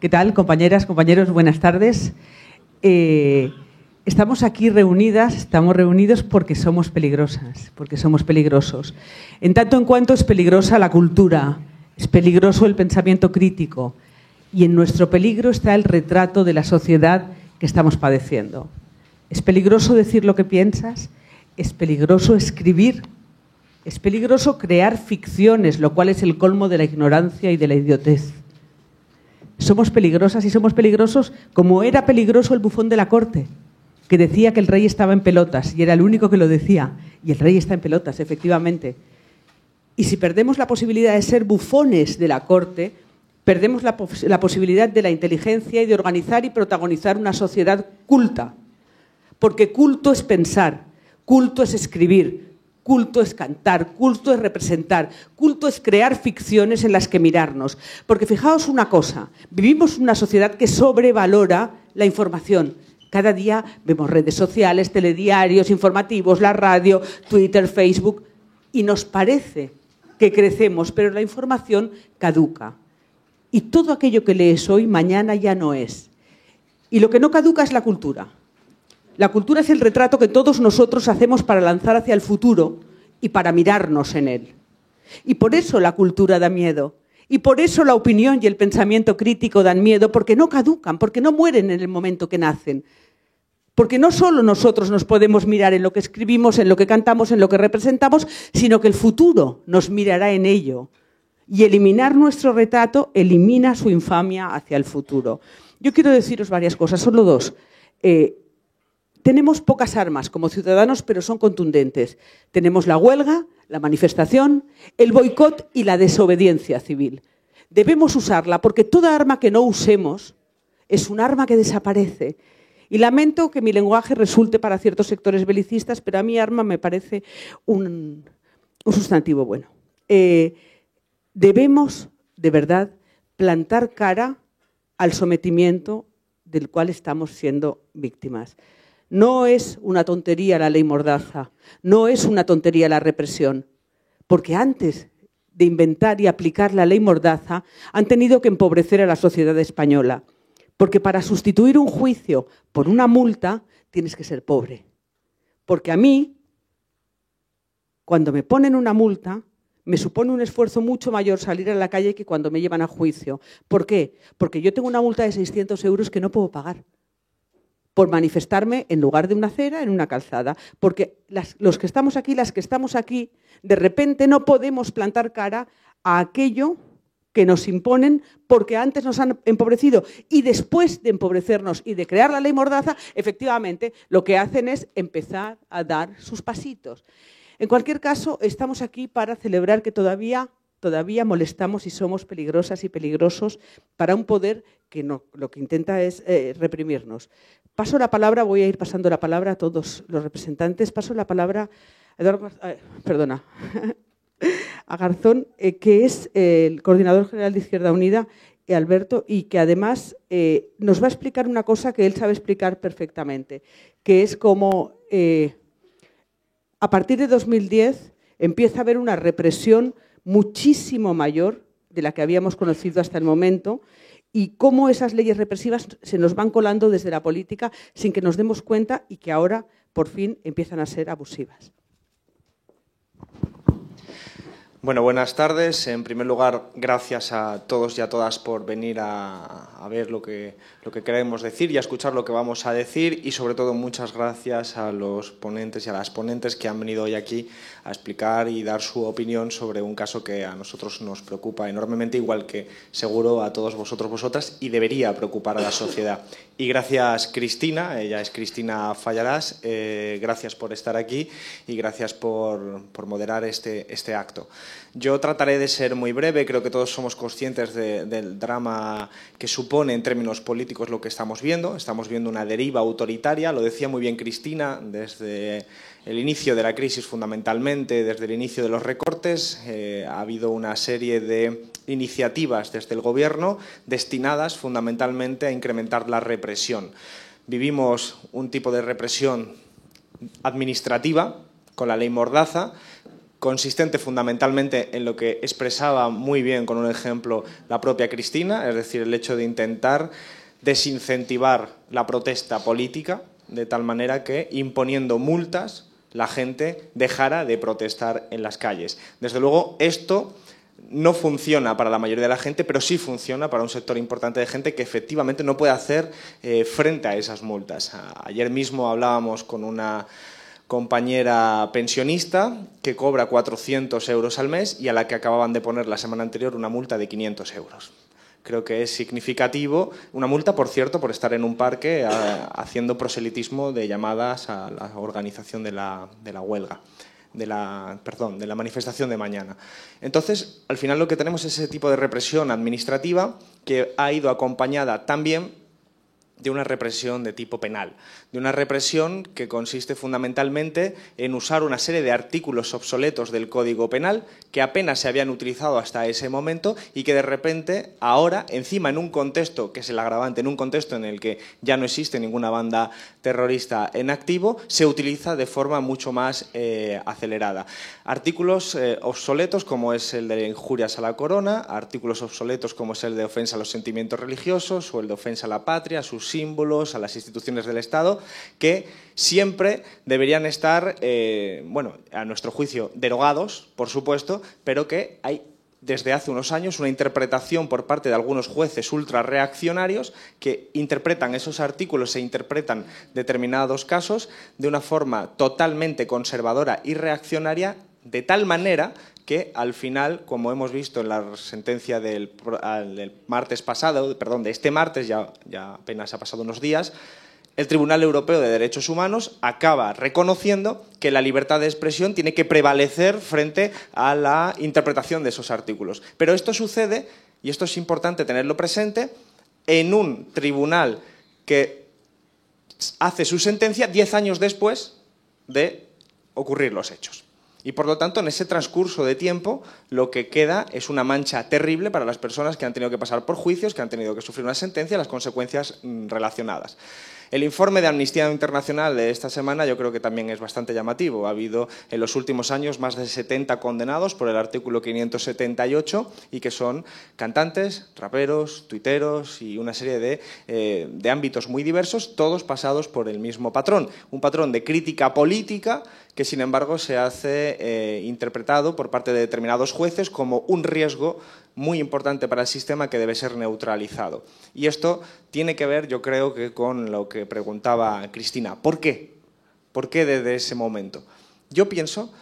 ¿Qué tal, compañeras, compañeros? Buenas tardes. Estamos aquí reunidas, estamos reunidos porque somos peligrosas, porque somos peligrosos. En tanto en cuanto es peligrosa la cultura, es peligroso el pensamiento crítico y en nuestro peligro está el retrato de la sociedad que estamos padeciendo. Es peligroso decir lo que piensas, es peligroso escribir, es peligroso crear ficciones, lo cual es el colmo de la ignorancia y de la idiotez. Somos peligrosas y somos peligrosos como era peligroso el bufón de la corte, que decía que el rey estaba en pelotas y era el único que lo decía. Y el rey está en pelotas, efectivamente. Y si perdemos la posibilidad de ser bufones de la corte, perdemos la posibilidad de la inteligencia y de organizar y protagonizar una sociedad culta. Porque culto es pensar, culto es escribir, culto es cantar, culto es representar, culto es crear ficciones en las que mirarnos. Porque fijaos una cosa, vivimos en una sociedad que sobrevalora la información. Cada día vemos redes sociales, telediarios, informativos, la radio, Twitter, Facebook, y nos parece que crecemos, pero la información caduca. Y todo aquello que lees hoy, mañana ya no es. Y lo que no caduca es la cultura. La cultura es el retrato que todos nosotros hacemos para lanzar hacia el futuro y para mirarnos en él. Y por eso la cultura da miedo. Y por eso la opinión y el pensamiento crítico dan miedo, porque no caducan, porque no mueren en el momento que nacen. Porque no solo nosotros nos podemos mirar en lo que escribimos, en lo que cantamos, en lo que representamos, sino que el futuro nos mirará en ello. Y eliminar nuestro retrato elimina su infamia hacia el futuro. Yo quiero deciros varias cosas, solo dos. Tenemos pocas armas como ciudadanos, pero son contundentes. Tenemos la huelga, la manifestación, el boicot y la desobediencia civil. Debemos usarla porque toda arma que no usemos es un arma que desaparece. Y lamento que mi lenguaje resulte para ciertos sectores belicistas, pero a mí arma me parece un sustantivo bueno. Debemos, de verdad, plantar cara al sometimiento del cual estamos siendo víctimas. No es una tontería la ley Mordaza, no es una tontería la represión, porque antes de inventar y aplicar la ley Mordaza han tenido que empobrecer a la sociedad española, porque para sustituir un juicio por una multa tienes que ser pobre. Porque a mí, cuando me ponen una multa, me supone un esfuerzo mucho mayor salir a la calle que cuando me llevan a juicio. ¿Por qué? Porque yo tengo una multa de 600 euros que no puedo pagar por manifestarme en lugar de una acera, en una calzada. Porque los que estamos aquí, las que estamos aquí, de repente no podemos plantar cara a aquello que nos imponen porque antes nos han empobrecido. Y después de empobrecernos y de crear la ley Mordaza, efectivamente, lo que hacen es empezar a dar sus pasitos. En cualquier caso, estamos aquí para celebrar que todavía molestamos y somos peligrosas y peligrosos para un poder que no, lo que intenta es reprimirnos. Paso la palabra, voy a ir pasando la palabra a todos los representantes. Paso la palabra a Garzón, que es el coordinador general de Izquierda Unida, Alberto, y que además nos va a explicar una cosa que él sabe explicar perfectamente, que es cómo a partir de 2010 empieza a haber una represión muchísimo mayor de la que habíamos conocido hasta el momento y cómo esas leyes represivas se nos van colando desde la política sin que nos demos cuenta y que ahora, por fin, empiezan a ser abusivas. Bueno, buenas tardes. En primer lugar, gracias a todos y a todas por venir a ver lo que queremos decir y a escuchar lo que vamos a decir y, sobre todo, muchas gracias a los ponentes y a las ponentes que han venido hoy aquí a explicar y dar su opinión sobre un caso que a nosotros nos preocupa enormemente, igual que seguro a todos vosotros, vosotras, y debería preocupar a la sociedad. Y gracias, Cristina, ella es Cristina Fallarás, gracias por estar aquí y gracias por moderar este acto. Yo trataré de ser muy breve, creo que todos somos conscientes del drama que supone en términos políticos lo que estamos viendo. Estamos viendo una deriva autoritaria, lo decía muy bien Cristina, desde el inicio de la crisis fundamentalmente, desde el inicio de los recortes, ha habido una serie de iniciativas desde el Gobierno destinadas fundamentalmente a incrementar la represión. Vivimos un tipo de represión administrativa con la ley Mordaza, consistente fundamentalmente en lo que expresaba muy bien con un ejemplo la propia Cristina, es decir, el hecho de intentar desincentivar la protesta política de tal manera que, imponiendo multas, la gente dejara de protestar en las calles. Desde luego, esto no funciona para la mayoría de la gente, pero sí funciona para un sector importante de gente que efectivamente no puede hacer frente a esas multas. Ayer mismo hablábamos con una compañera pensionista que cobra 400 euros al mes y a la que acababan de poner la semana anterior una multa de 500 euros. Creo que es significativo. Una multa, por cierto, por estar en un parque haciendo proselitismo de llamadas a la organización de la huelga. De la manifestación de mañana. Entonces, al final lo que tenemos es ese tipo de represión administrativa que ha ido acompañada también de una represión de tipo penal, de una represión que consiste fundamentalmente en usar una serie de artículos obsoletos del Código Penal que apenas se habían utilizado hasta ese momento y que de repente ahora, encima en un contexto, que es el agravante, en un contexto en el que ya no existe ninguna banda terrorista en activo, se utiliza de forma mucho más acelerada. Artículos obsoletos como es el de injurias a la corona, artículos obsoletos como es el de ofensa a los sentimientos religiosos o el de ofensa a la patria, a sus símbolos, a las instituciones del Estado, que siempre deberían estar, a nuestro juicio, derogados, por supuesto, pero que hay desde hace unos años una interpretación por parte de algunos jueces ultrarreaccionarios que interpretan esos artículos e interpretan determinados casos de una forma totalmente conservadora y reaccionaria, de tal manera que al final, como hemos visto en la sentencia del martes pasado, perdón, de este martes, ya apenas ha pasado unos días, el Tribunal Europeo de Derechos Humanos acaba reconociendo que la libertad de expresión tiene que prevalecer frente a la interpretación de esos artículos. Pero esto sucede, y esto es importante tenerlo presente, en un tribunal que hace su sentencia 10 años después de ocurrir los hechos. Y, por lo tanto, en ese transcurso de tiempo lo que queda es una mancha terrible para las personas que han tenido que pasar por juicios, que han tenido que sufrir una sentencia y las consecuencias relacionadas. El informe de Amnistía Internacional de esta semana yo creo que también es bastante llamativo. Ha habido en los últimos años más de 70 condenados por el artículo 578 y que son cantantes, raperos, tuiteros y una serie de ámbitos muy diversos, todos pasados por el mismo patrón. Un patrón de crítica política que, sin embargo, se hace interpretado por parte de determinados jueces como un riesgo muy importante para el sistema que debe ser neutralizado. Y esto tiene que ver, yo creo, que con lo que preguntaba Cristina. ¿Por qué? ¿Por qué desde ese momento? Yo pienso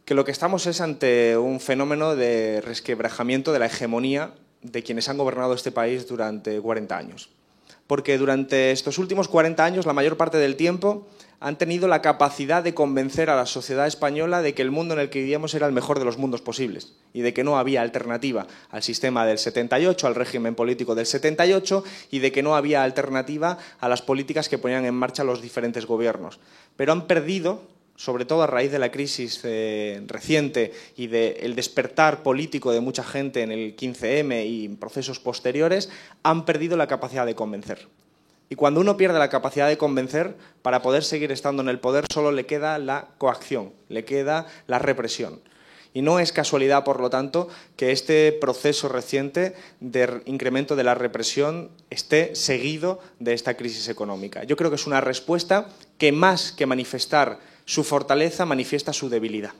que lo que estamos es ante un fenómeno de resquebrajamiento de la hegemonía de quienes han gobernado este país durante 40 años. Porque durante estos últimos 40 años, la mayor parte del tiempo, han tenido la capacidad de convencer a la sociedad española de que el mundo en el que vivíamos era el mejor de los mundos posibles y de que no había alternativa al sistema del 78, al régimen político del 78 y de que no había alternativa a las políticas que ponían en marcha los diferentes gobiernos. Pero han perdido, sobre todo a raíz de la crisis reciente y del despertar político de mucha gente en el 15M y en procesos posteriores, han perdido la capacidad de convencer. Y cuando uno pierde la capacidad de convencer, para poder seguir estando en el poder solo le queda la coacción, le queda la represión. Y no es casualidad, por lo tanto, que este proceso reciente de incremento de la represión esté seguido de esta crisis económica. Yo creo que es una respuesta que, más que manifestar su fortaleza, manifiesta su debilidad.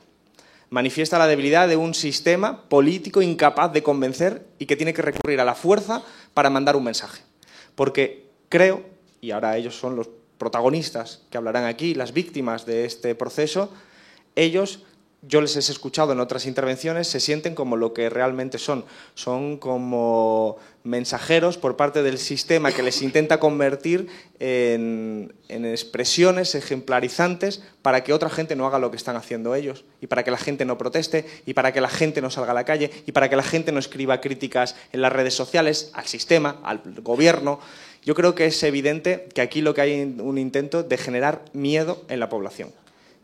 Manifiesta la debilidad de un sistema político incapaz de convencer y que tiene que recurrir a la fuerza para mandar un mensaje. Porque creo, y ahora ellos son los protagonistas que hablarán aquí, las víctimas de este proceso, ellos, yo les he escuchado en otras intervenciones, se sienten como lo que realmente son. Son como mensajeros por parte del sistema que les intenta convertir en expresiones ejemplarizantes para que otra gente no haga lo que están haciendo ellos y para que la gente no proteste y para que la gente no salga a la calle y para que la gente no escriba críticas en las redes sociales al sistema, al gobierno. Yo creo que es evidente que aquí lo que hay es un intento de generar miedo en la población,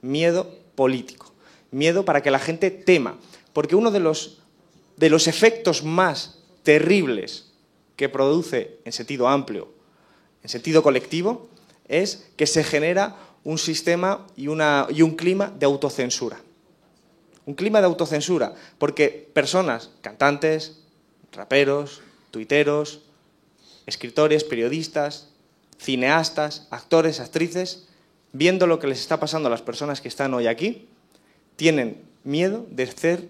miedo político, miedo para que la gente tema, porque uno de los efectos más terribles que produce en sentido amplio, en sentido colectivo, es que se genera un sistema y un clima de autocensura. Un clima de autocensura, porque personas, cantantes, raperos, tuiteros, escritores, periodistas, cineastas, actores, actrices, viendo lo que les está pasando a las personas que están hoy aquí, tienen miedo de hacer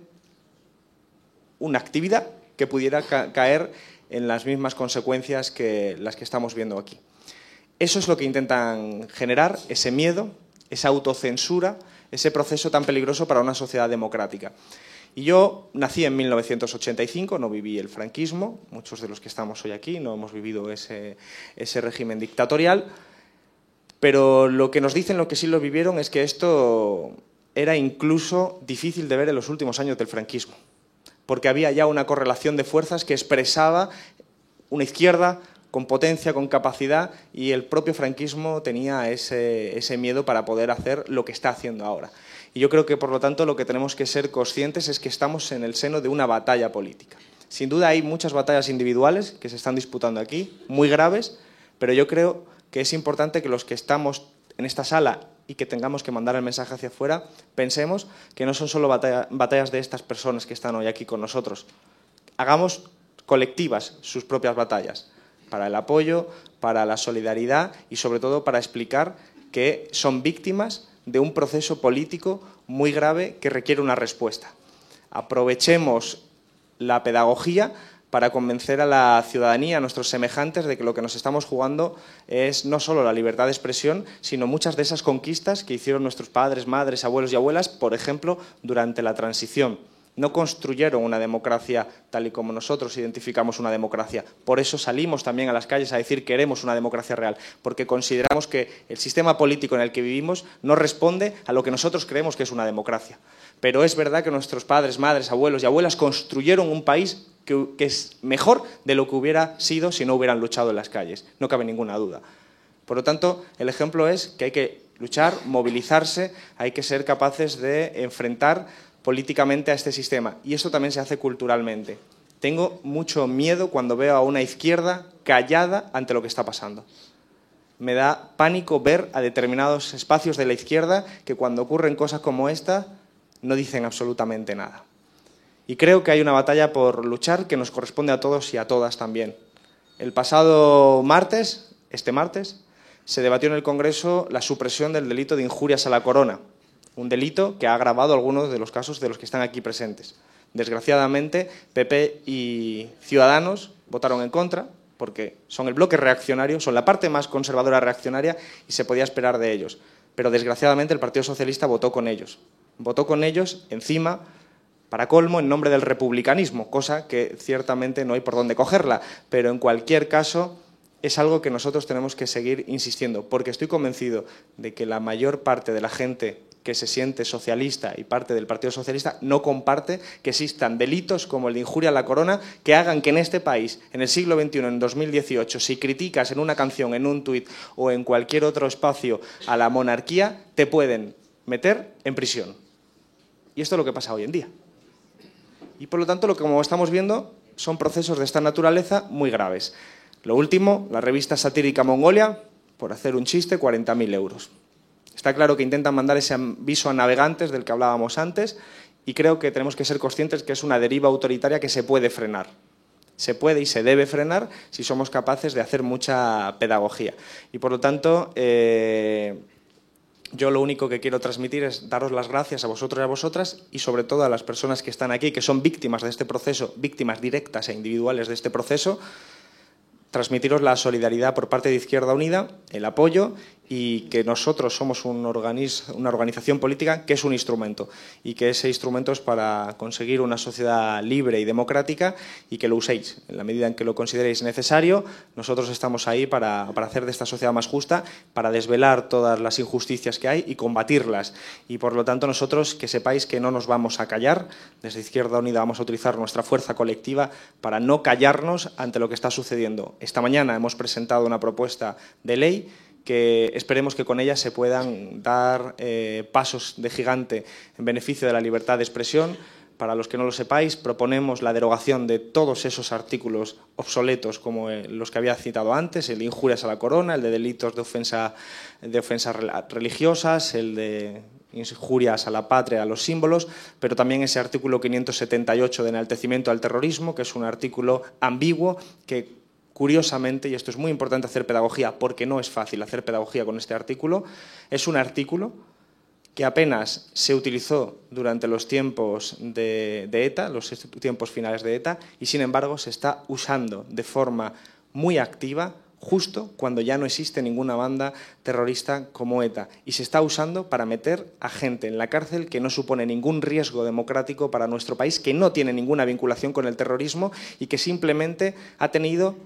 una actividad que pudiera caer en las mismas consecuencias que las que estamos viendo aquí. Eso es lo que intentan generar, ese miedo, esa autocensura, ese proceso tan peligroso para una sociedad democrática. Y yo nací en 1985, no viví el franquismo, muchos de los que estamos hoy aquí no hemos vivido ese régimen dictatorial, pero lo que nos dicen, lo que sí lo vivieron, es que esto era incluso difícil de ver en los últimos años del franquismo, porque había ya una correlación de fuerzas que expresaba una izquierda con potencia, con capacidad, y el propio franquismo tenía ese miedo para poder hacer lo que está haciendo ahora. Y yo creo que, por lo tanto, lo que tenemos que ser conscientes es que estamos en el seno de una batalla política. Sin duda hay muchas batallas individuales que se están disputando aquí, muy graves, pero yo creo que es importante que los que estamos en esta sala y que tengamos que mandar el mensaje hacia afuera, pensemos que no son solo batallas de estas personas que están hoy aquí con nosotros. Hagamos colectivas sus propias batallas, para el apoyo, para la solidaridad y, sobre todo, para explicar que son víctimas de un proceso político muy grave que requiere una respuesta. Aprovechemos la pedagogía para convencer a la ciudadanía, a nuestros semejantes, de que lo que nos estamos jugando es no solo la libertad de expresión, sino muchas de esas conquistas que hicieron nuestros padres, madres, abuelos y abuelas, por ejemplo, durante la transición. No construyeron una democracia tal y como nosotros identificamos una democracia. Por eso salimos también a las calles a decir que queremos una democracia real, porque consideramos que el sistema político en el que vivimos no responde a lo que nosotros creemos que es una democracia. Pero es verdad que nuestros padres, madres, abuelos y abuelas construyeron un país que es mejor de lo que hubiera sido si no hubieran luchado en las calles. No cabe ninguna duda. Por lo tanto, el ejemplo es que hay que luchar, movilizarse, hay que ser capaces de enfrentar políticamente a este sistema. Y esto también se hace culturalmente. Tengo mucho miedo cuando veo a una izquierda callada ante lo que está pasando. Me da pánico ver a determinados espacios de la izquierda que cuando ocurren cosas como esta no dicen absolutamente nada. Y creo que hay una batalla por luchar que nos corresponde a todos y a todas también. El pasado martes, este martes, se debatió en el Congreso la supresión del delito de injurias a la corona, un delito que ha agravado algunos de los casos de los que están aquí presentes. Desgraciadamente, PP y Ciudadanos votaron en contra, porque son el bloque reaccionario, son la parte más conservadora reaccionaria y se podía esperar de ellos. Pero desgraciadamente el Partido Socialista votó con ellos. Votó con ellos encima, para colmo, en nombre del republicanismo, cosa que ciertamente no hay por dónde cogerla, pero en cualquier caso es algo que nosotros tenemos que seguir insistiendo, porque estoy convencido de que la mayor parte de la gente que se siente socialista y parte del Partido Socialista no comparte que existan delitos como el de injuria a la corona que hagan que en este país, en el siglo XXI, en 2018, si criticas en una canción, en un tuit o en cualquier otro espacio a la monarquía, te pueden meter en prisión. Y esto es lo que pasa hoy en día. Y por lo tanto, lo que como estamos viendo son procesos de esta naturaleza muy graves. Lo último, la revista satírica Mongolia, por hacer un chiste, 40.000 euros. Está claro que intentan mandar ese aviso a navegantes del que hablábamos antes y creo que tenemos que ser conscientes que es una deriva autoritaria que se puede frenar. Se puede y se debe frenar si somos capaces de hacer mucha pedagogía. Y por lo tanto, yo lo único que quiero transmitir es daros las gracias a vosotros y a vosotras y sobre todo a las personas que están aquí, que son víctimas de este proceso, víctimas directas e individuales de este proceso, transmitiros la solidaridad por parte de Izquierda Unida, el apoyo y que nosotros somos una organización política que es un instrumento y que ese instrumento es para conseguir una sociedad libre y democrática y que lo uséis en la medida en que lo consideréis necesario. Nosotros estamos ahí para hacer de esta sociedad más justa, para desvelar todas las injusticias que hay y combatirlas. Y por lo tanto nosotros que sepáis que no nos vamos a callar. Desde Izquierda Unida vamos a utilizar nuestra fuerza colectiva para no callarnos ante lo que está sucediendo. Esta mañana hemos presentado una propuesta de ley que esperemos que con ella se puedan dar pasos de gigante en beneficio de la libertad de expresión. Para los que no lo sepáis, proponemos la derogación de todos esos artículos obsoletos como los que había citado antes, el de injurias a la corona, el de delitos de ofensas religiosas, el de injurias a la patria, a los símbolos, pero también ese artículo 578 de enaltecimiento al terrorismo, que es un artículo ambiguo que, curiosamente, y esto es muy importante hacer pedagogía porque no es fácil hacer pedagogía con este artículo, es un artículo que apenas se utilizó durante los tiempos de ETA, los tiempos finales de ETA, y sin embargo se está usando de forma muy activa justo cuando ya no existe ninguna banda terrorista como ETA. Y se está usando para meter a gente en la cárcel que no supone ningún riesgo democrático para nuestro país, que no tiene ninguna vinculación con el terrorismo y que simplemente ha tenido,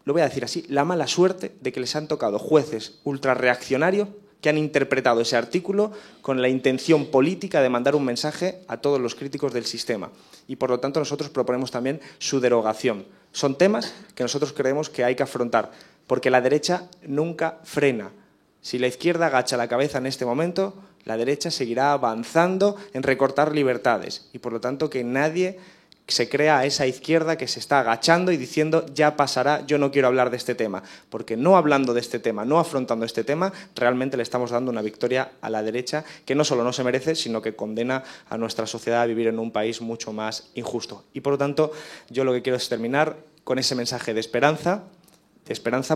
lo voy a decir así, la mala suerte de que les han tocado jueces ultrarreaccionarios que han interpretado ese artículo con la intención política de mandar un mensaje a todos los críticos del sistema. Y por lo tanto nosotros proponemos también su derogación. Son temas que nosotros creemos que hay que afrontar, porque la derecha nunca frena. Si la izquierda agacha la cabeza en este momento, la derecha seguirá avanzando en recortar libertades. Y por lo tanto que nadie se crea a esa izquierda que se está agachando y diciendo ya pasará, yo no quiero hablar de este tema, porque no hablando de este tema, no afrontando este tema, realmente le estamos dando una victoria a la derecha que no solo no se merece, sino que condena a nuestra sociedad a vivir en un país mucho más injusto. Y por lo tanto, yo lo que quiero es terminar con ese mensaje de esperanza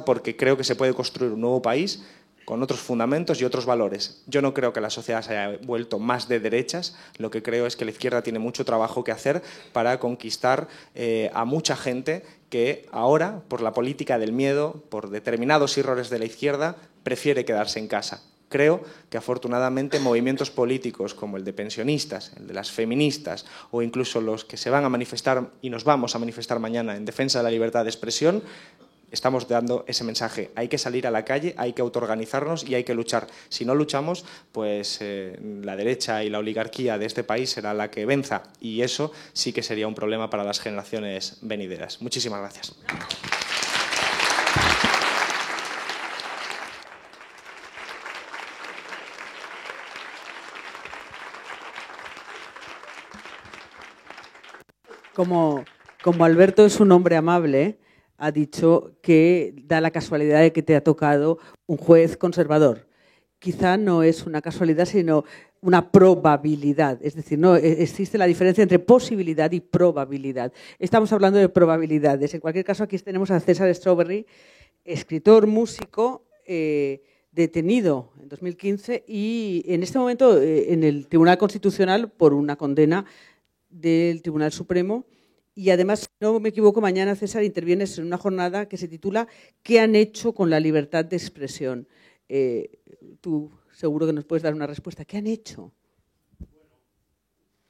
porque creo que se puede construir un nuevo país con otros fundamentos y otros valores. Yo no creo que la sociedad se haya vuelto más de derechas, lo que creo es que la izquierda tiene mucho trabajo que hacer para conquistar a mucha gente que ahora, por la política del miedo, por determinados errores de la izquierda, prefiere quedarse en casa. Creo que afortunadamente movimientos políticos como el de pensionistas, el de las feministas o incluso los que se van a manifestar y nos vamos a manifestar mañana en defensa de la libertad de expresión, estamos dando ese mensaje. Hay que salir a la calle, hay que autoorganizarnos y hay que luchar. Si no luchamos, pues la derecha y la oligarquía de este país será la que venza y eso sí que sería un problema para las generaciones venideras. Muchísimas gracias. Como Alberto es un hombre amable, ha dicho que da la casualidad de que te ha tocado un juez conservador. Quizá no es una casualidad, sino una probabilidad. Es decir, no existe la diferencia entre posibilidad y probabilidad. Estamos hablando de probabilidades. En cualquier caso, aquí tenemos a César Strawberry, escritor, músico, detenido en 2015 y en este momento en el Tribunal Constitucional por una condena del Tribunal Supremo. Y además, si no me equivoco, mañana, César, intervienes en una jornada que se titula ¿Qué han hecho con la libertad de expresión? Tú seguro que nos puedes dar una respuesta. ¿Qué han hecho?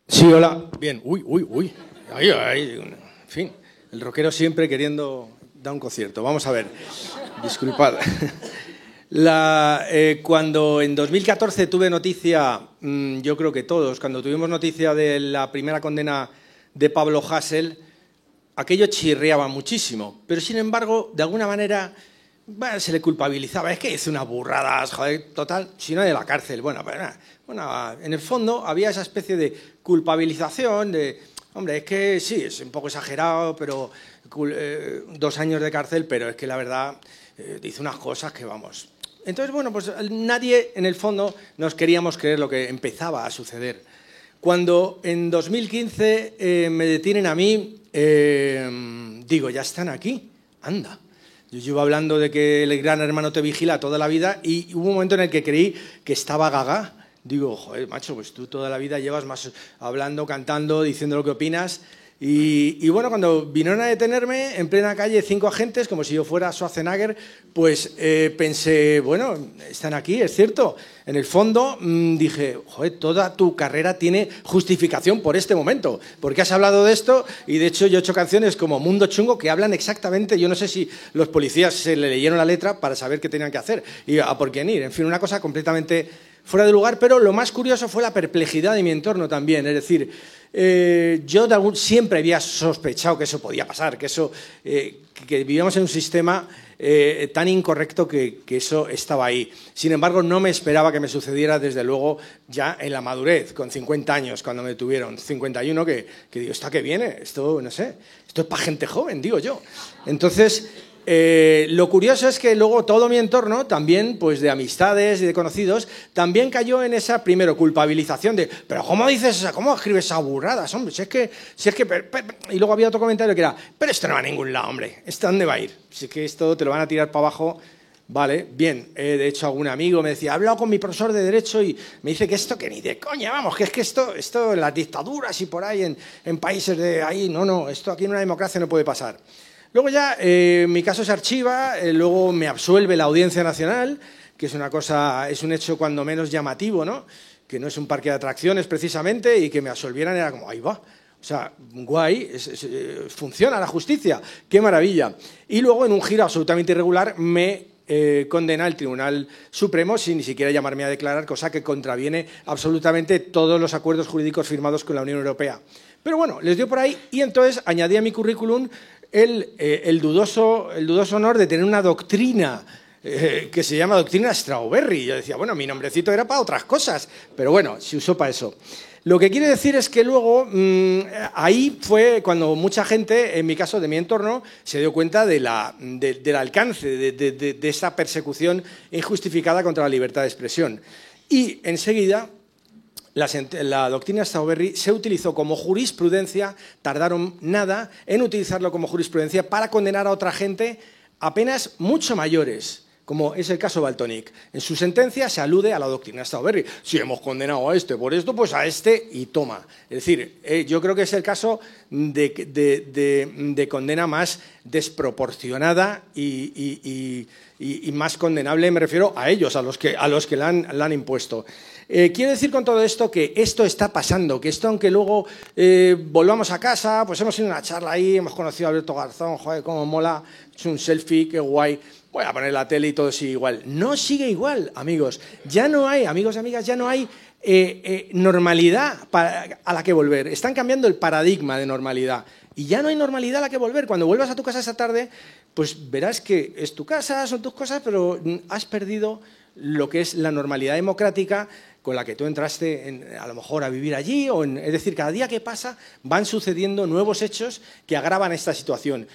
Sí, hola. Bien. Uy. En fin, el rockero siempre queriendo dar un concierto. Vamos a ver. Disculpad. Cuando en 2014 tuve noticia, yo creo que todos, cuando tuvimos noticia de la primera condena de Pablo Hasél, aquello chirriaba muchísimo, pero sin embargo, de alguna manera, bueno, se le culpabilizaba. Es que hizo unas burradas, joder, total, si no de la cárcel. Bueno, en el fondo había esa especie de culpabilización de, hombre, es que sí, es un poco exagerado, pero 2 años de cárcel, pero es que la verdad dice unas cosas que vamos. Entonces, bueno, pues nadie en el fondo nos queríamos creer lo que empezaba a suceder. Cuando en 2015 me detienen a mí, digo, ya están aquí, anda. Yo llevo hablando de que el gran hermano te vigila toda la vida y hubo un momento en el que creí que estaba gaga. Digo, joder, macho, pues tú toda la vida llevas más hablando, cantando, diciendo lo que opinas. Y bueno, cuando vinieron a detenerme en plena calle 5 agentes, como si yo fuera Schwarzenegger, pues pensé, bueno, están aquí, es cierto. En el fondo dije, joder, toda tu carrera tiene justificación por este momento, porque has hablado de esto y de hecho yo he hecho canciones como Mundo Chungo que hablan exactamente, yo no sé si los policías se le leyeron la letra para saber qué tenían que hacer y a por quién ir. En fin, una cosa completamente fuera de lugar, pero lo más curioso fue la perplejidad de mi entorno también, es decir, yo siempre había sospechado que eso podía pasar, que vivíamos en un sistema tan incorrecto que eso estaba ahí. Sin embargo, no me esperaba que me sucediera, desde luego, ya en la madurez, con 50 años, cuando me tuvieron. 51, que digo, ¿esto a qué viene? Esto, no sé, esto es para gente joven, digo yo. Entonces, Lo curioso es que luego todo mi entorno, también pues de amistades y de conocidos, también cayó en esa, primero, culpabilización de pero ¿cómo dices esa? ¿Cómo escribes esas burradas, hombre? Si es que y luego había otro comentario que era, pero esto no va a ningún lado, hombre, ¿esto dónde va a ir? Si es que esto te lo van a tirar para abajo. Vale, bien. De hecho, algún amigo me decía, he hablado con mi profesor de Derecho y me dice que esto que ni de coña, vamos, que es que esto en las dictaduras y por ahí, en países de ahí, no, esto aquí en una democracia no puede pasar. Luego ya mi caso se archiva, luego me absuelve la Audiencia Nacional, que es una cosa, es un hecho cuando menos llamativo, ¿no? Que no es un parque de atracciones precisamente y que me absolvieran era como, ahí va. O sea, guay, funciona la justicia, qué maravilla. Y luego en un giro absolutamente irregular me condena el Tribunal Supremo sin ni siquiera llamarme a declarar, cosa que contraviene absolutamente todos los acuerdos jurídicos firmados con la Unión Europea. Pero bueno, les dio por ahí y entonces añadí a mi currículum el dudoso honor de tener una doctrina que se llama doctrina Strawberry. Yo decía, bueno, mi nombrecito era para otras cosas, pero bueno, se usó para eso. Lo que quiere decir es que luego ahí fue cuando mucha gente, en mi caso de mi entorno, se dio cuenta del alcance de esta persecución injustificada contra la libertad de expresión. Y enseguida la doctrina Strawberry se utilizó como jurisprudencia, tardaron nada en utilizarlo como jurisprudencia para condenar a otra gente a penas mucho mayores, como es el caso Valtonyc. En su sentencia se alude a la doctrina Strawberry. Si hemos condenado a este por esto, pues a este y toma. Es decir, yo creo que es el caso de condena más desproporcionada y más condenable, me refiero a ellos, a los que la han impuesto. Quiero decir con todo esto que esto está pasando, que esto, aunque luego volvamos a casa, pues hemos ido a una charla ahí, hemos conocido a Alberto Garzón, joder, cómo mola, es un selfie, qué guay. Voy a poner la tele y todo sigue igual. No sigue igual, amigos. Ya no hay, amigos y amigas, ya no hay normalidad a la que volver. Están cambiando el paradigma de normalidad. Y ya no hay normalidad a la que volver. Cuando vuelvas a tu casa esa tarde, pues verás que es tu casa, son tus cosas, pero has perdido lo que es la normalidad democrática con la que tú entraste a lo mejor a vivir allí. Es decir, cada día que pasa van sucediendo nuevos hechos que agravan esta situación.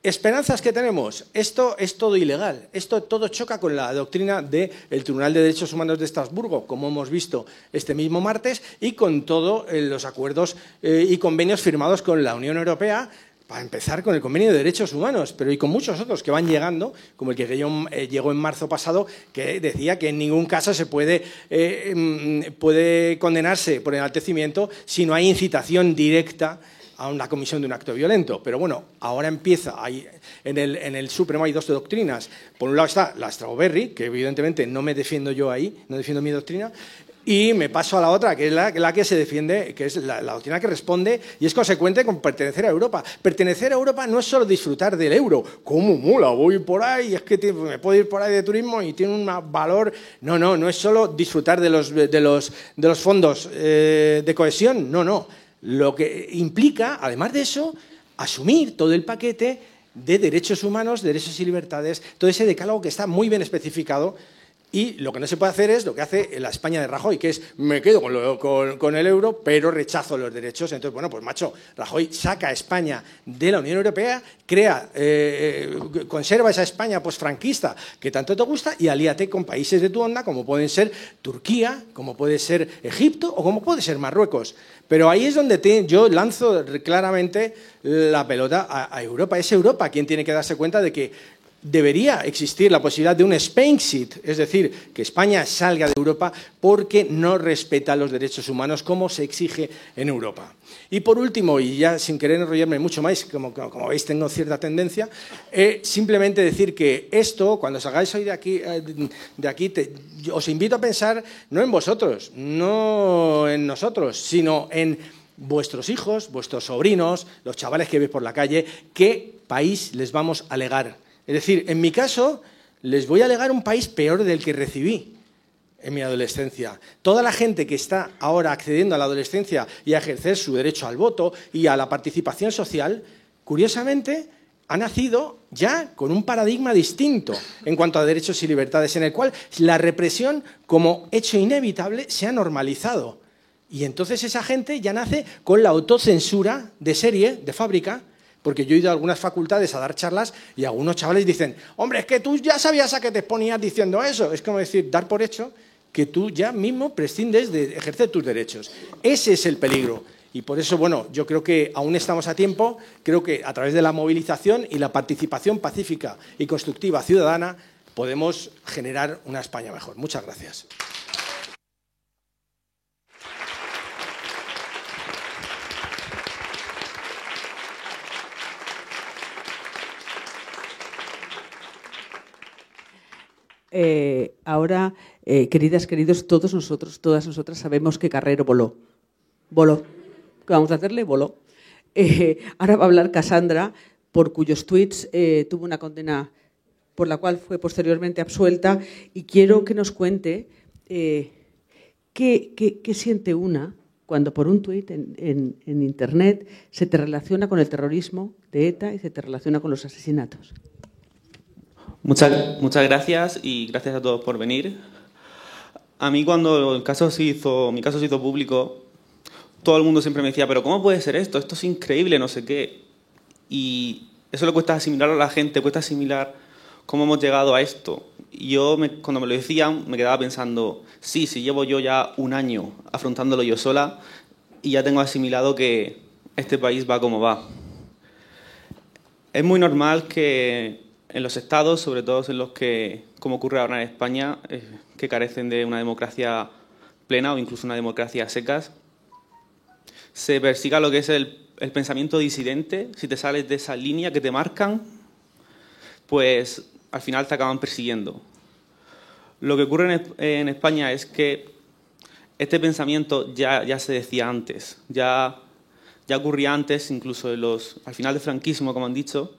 ¿Esperanzas que tenemos? Esto es todo ilegal, esto todo choca con la doctrina del Tribunal de Derechos Humanos de Estrasburgo, como hemos visto este mismo martes, y con todos los acuerdos y convenios firmados con la Unión Europea, para empezar con el Convenio de Derechos Humanos, pero y con muchos otros que van llegando, como el que llegó en marzo pasado, que decía que en ningún caso se puede condenarse por enaltecimiento si no hay incitación directa a una comisión de un acto violento. Pero bueno, ahora empieza, en el Supremo hay dos doctrinas. Por un lado está la Strawberry, que evidentemente no me defiendo yo ahí, no defiendo mi doctrina, y me paso a la otra, que es la que se defiende, que es la doctrina que responde y es consecuente con pertenecer a Europa. Pertenecer a Europa no es solo disfrutar del euro. ¿Cómo mola? Voy por ahí, es que me puedo ir por ahí de turismo y tiene un valor. No es solo disfrutar de los fondos de cohesión, no. Lo que implica, además de eso, asumir todo el paquete de derechos humanos, derechos y libertades, todo ese decálogo que está muy bien especificado. Y lo que no se puede hacer es lo que hace la España de Rajoy, que es me quedo con el euro, pero rechazo los derechos. Entonces, bueno, pues macho, Rajoy saca a España de la Unión Europea, conserva esa España pues franquista que tanto te gusta y alíate con países de tu onda, como pueden ser Turquía, como puede ser Egipto o como puede ser Marruecos. Pero ahí es donde yo lanzo claramente la pelota a Europa. Es Europa quien tiene que darse cuenta de que debería existir la posibilidad de un Spainxit, es decir, que España salga de Europa porque no respeta los derechos humanos como se exige en Europa. Y por último, y ya sin querer enrollarme mucho más, como veis tengo cierta tendencia, simplemente decir que esto, cuando salgáis hoy de aquí os invito a pensar no en vosotros, no en nosotros, sino en vuestros hijos, vuestros sobrinos, los chavales que veis por la calle, qué país les vamos a legar. Es decir, en mi caso, les voy a legar un país peor del que recibí en mi adolescencia. Toda la gente que está ahora accediendo a la adolescencia y a ejercer su derecho al voto y a la participación social, curiosamente, ha nacido ya con un paradigma distinto en cuanto a derechos y libertades, en el cual la represión, como hecho inevitable, se ha normalizado. Y entonces esa gente ya nace con la autocensura de serie, de fábrica, porque yo he ido a algunas facultades a dar charlas y algunos chavales dicen, hombre, es que tú ya sabías a qué te exponías diciendo eso. Es como decir, dar por hecho que tú ya mismo prescindes de ejercer tus derechos. Ese es el peligro. Y por eso, bueno, yo creo que aún estamos a tiempo, creo que a través de la movilización y la participación pacífica y constructiva ciudadana podemos generar una España mejor. Muchas gracias. Ahora, queridas, queridos, todos nosotros, todas nosotras sabemos que Carrero voló. Voló. ¿Qué vamos a hacerle? Voló. Ahora va a hablar Cassandra, por cuyos tweets tuvo una condena por la cual fue posteriormente absuelta, y quiero que nos cuente qué siente una cuando por un tuit en Internet se te relaciona con el terrorismo de ETA y se te relaciona con los asesinatos. Muchas gracias y gracias a todos por venir. A mí cuando mi caso se hizo público, todo el mundo siempre me decía, pero ¿cómo puede ser esto? Esto es increíble, no sé qué. Y eso le cuesta asimilar a la gente, cuesta asimilar cómo hemos llegado a esto. Y yo, cuando me lo decían, me quedaba pensando, sí, llevo yo ya un año afrontándolo yo sola y ya tengo asimilado que este país va como va. Es muy normal que en los estados, sobre todo en los que, como ocurre ahora en España, que carecen de una democracia plena o incluso una democracia a secas, se persiga lo que es el pensamiento disidente. Si te sales de esa línea que te marcan, pues al final te acaban persiguiendo. Lo que ocurre en España es que este pensamiento ya se decía antes, ya ocurría antes, incluso al final del franquismo, como han dicho.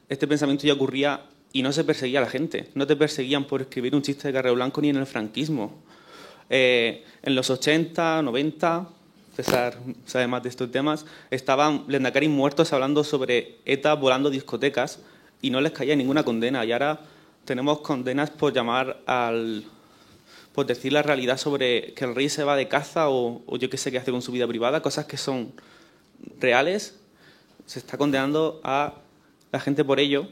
Este pensamiento ya ocurría y no se perseguía a la gente. No te perseguían por escribir un chiste de Carrero Blanco ni en el franquismo. En los 80, 90, César sabe más de estos temas, estaban Lehendakari muertos hablando sobre ETA volando discotecas y no les caía ninguna condena. Y ahora tenemos condenas por por decir la realidad sobre que el rey se va de caza o yo qué sé qué hace con su vida privada, cosas que son reales. Se está condenando a la gente por ello,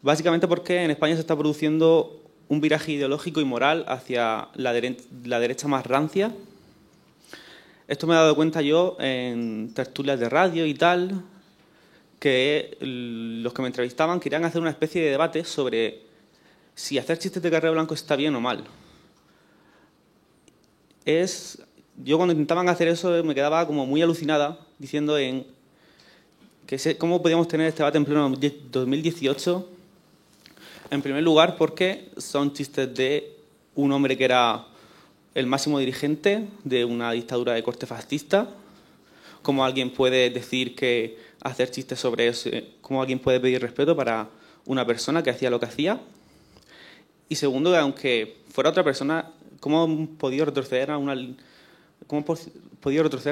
básicamente porque en España se está produciendo un viraje ideológico y moral hacia la derecha más rancia. Esto me he dado cuenta yo en tertulias de radio y tal, que los que me entrevistaban querían hacer una especie de debate sobre si hacer chistes de Carrero Blanco está bien o mal. Yo cuando intentaban hacer eso me quedaba como muy alucinada, diciendo cómo podíamos tener este debate en pleno 2018. En primer lugar, porque son chistes de un hombre que era el máximo dirigente de una dictadura de corte fascista. ¿Cómo alguien puede decir que hacer chistes sobre eso? ¿Cómo alguien puede pedir respeto para una persona que hacía lo que hacía? Y segundo, que aunque fuera otra persona, ¿cómo han podido retroceder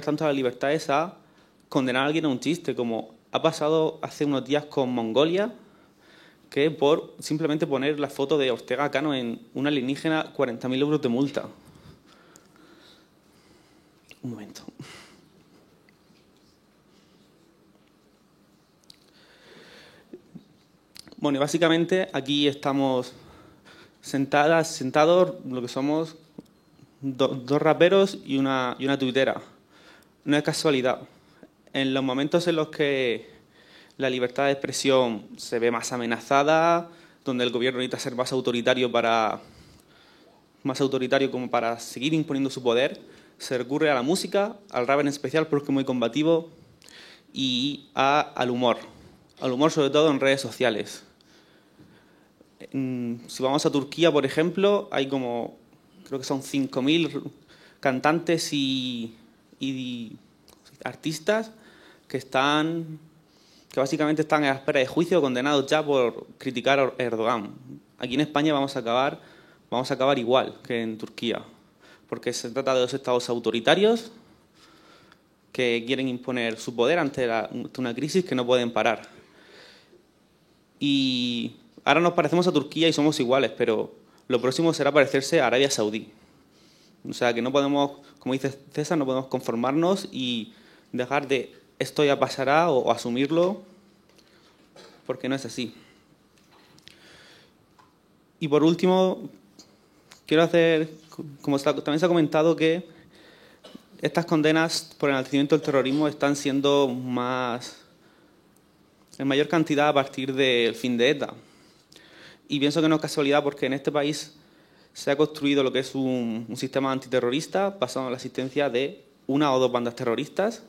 tanto las libertades a condenar a alguien a un chiste, como ha pasado hace unos días con Mongolia, que por simplemente poner la foto de Ortega Cano en una alienígena, 40.000 euros de multa? Un momento. Bueno, y básicamente aquí estamos sentados lo que somos dos raperos y una tuitera. No es casualidad. En los momentos en los que la libertad de expresión se ve más amenazada, donde el gobierno necesita ser más autoritario como para seguir imponiendo su poder, se recurre a la música, al rap en especial porque es muy combativo, y al humor sobre todo en redes sociales. Si vamos a Turquía, por ejemplo, hay creo que son 5.000 cantantes y artistas que básicamente están a la espera de juicio, condenados ya por criticar a Erdogan. Aquí en España vamos a acabar igual que en Turquía, porque se trata de dos estados autoritarios que quieren imponer su poder ante una crisis que no pueden parar. Y ahora nos parecemos a Turquía y somos iguales, pero lo próximo será parecerse a Arabia Saudí. O sea que no podemos, como dice César, no podemos conformarnos y dejar de esto ya pasará o asumirlo, porque no es así. Y por último, quiero hacer, como también se ha comentado, que estas condenas por enaltecimiento del terrorismo están siendo en mayor cantidad a partir del fin de ETA. Y pienso que no es casualidad porque en este país se ha construido lo que es un sistema antiterrorista basado en la existencia de una o dos bandas terroristas,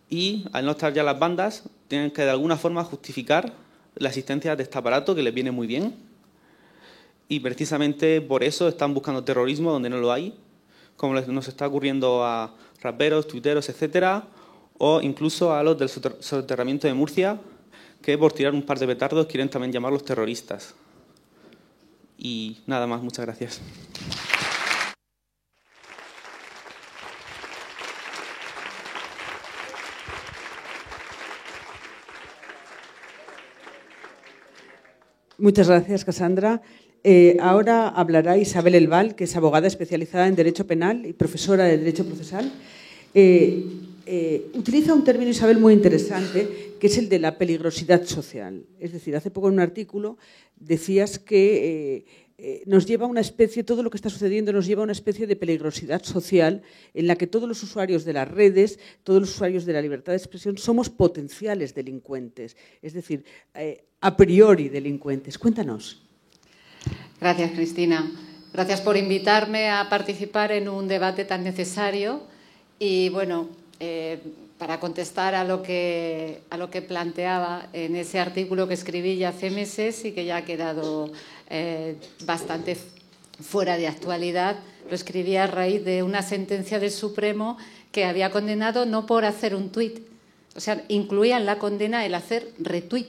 y al no estar ya las bandas, tienen que de alguna forma justificar la existencia de este aparato que les viene muy bien, y precisamente por eso están buscando terrorismo donde no lo hay, como nos está ocurriendo a raperos, tuiteros, etcétera, o incluso a los del soterramiento de Murcia, que por tirar un par de petardos quieren también llamarlos terroristas. Y nada más, muchas gracias. Muchas gracias, Cassandra. Ahora hablará Isabel Elval, que es abogada especializada en Derecho Penal y profesora de Derecho Procesal. Utiliza un término, Isabel, muy interesante, que es el de la peligrosidad social. Es decir, hace poco en un artículo decías que nos lleva a una especie, todo lo que está sucediendo nos lleva a una especie de peligrosidad social en la que todos los usuarios de las redes, todos los usuarios de la libertad de expresión somos potenciales delincuentes, es decir, a priori delincuentes. Cuéntanos. Gracias, Cristina. Gracias por invitarme a participar en un debate tan necesario. Y bueno, para contestar a lo que planteaba en ese artículo que escribí ya hace meses y que ya ha quedado bastante fuera de actualidad, lo escribí a raíz de una sentencia del Supremo que había condenado no por hacer un tuit, o sea, incluía en la condena el hacer retweet.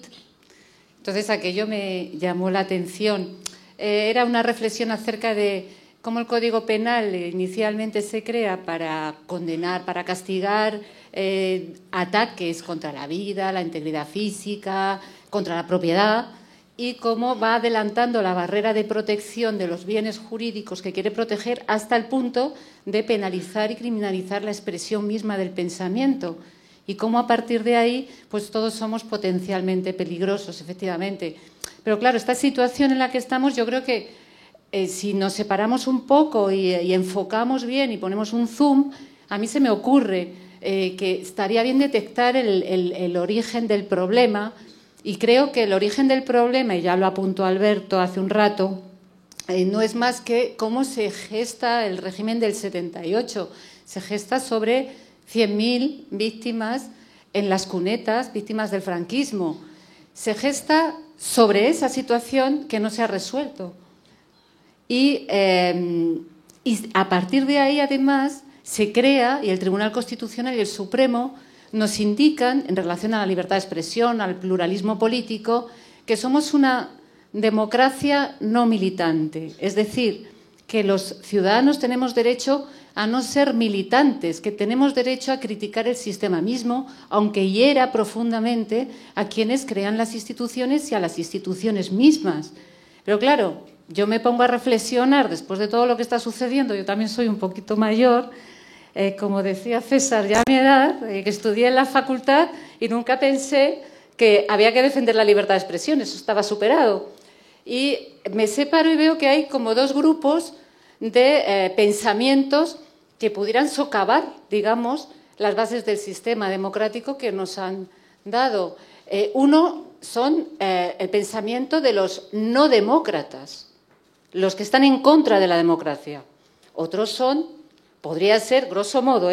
Entonces aquello me llamó la atención. Era una reflexión acerca de cómo el Código Penal inicialmente se crea para condenar, para castigar ataques contra la vida, la integridad física, contra la propiedad, y cómo va adelantando la barrera de protección de los bienes jurídicos que quiere proteger hasta el punto de penalizar y criminalizar la expresión misma del pensamiento. Y cómo a partir de ahí pues todos somos potencialmente peligrosos, efectivamente. Pero claro, esta situación en la que estamos, yo creo que si nos separamos un poco y enfocamos bien y ponemos un zoom, a mí se me ocurre que estaría bien detectar el origen del problema, y creo que el origen del problema, y ya lo apuntó Alberto hace un rato, no es más que cómo se gesta el régimen del 78. Se gesta sobre 100.000 víctimas en las cunetas, víctimas del franquismo. Se gesta sobre esa situación que no se ha resuelto. Y a partir de ahí, además, se crea, y el Tribunal Constitucional y el Supremo nos indican, en relación a la libertad de expresión, al pluralismo político, que somos una democracia no militante. Es decir, que los ciudadanos tenemos derecho a no ser militantes, que tenemos derecho a criticar el sistema mismo, aunque hiera profundamente a quienes crean las instituciones y a las instituciones mismas. Pero claro, yo me pongo a reflexionar después de todo lo que está sucediendo. Yo también soy un poquito mayor, como decía César, ya a mi edad, que estudié en la facultad y nunca pensé que había que defender la libertad de expresión, eso estaba superado. Y me separo y veo que hay como dos grupos de pensamientos que pudieran socavar, digamos, las bases del sistema democrático que nos han dado. Uno son el pensamiento de los no demócratas, los que están en contra de la democracia. Otros son, podría ser, grosso modo,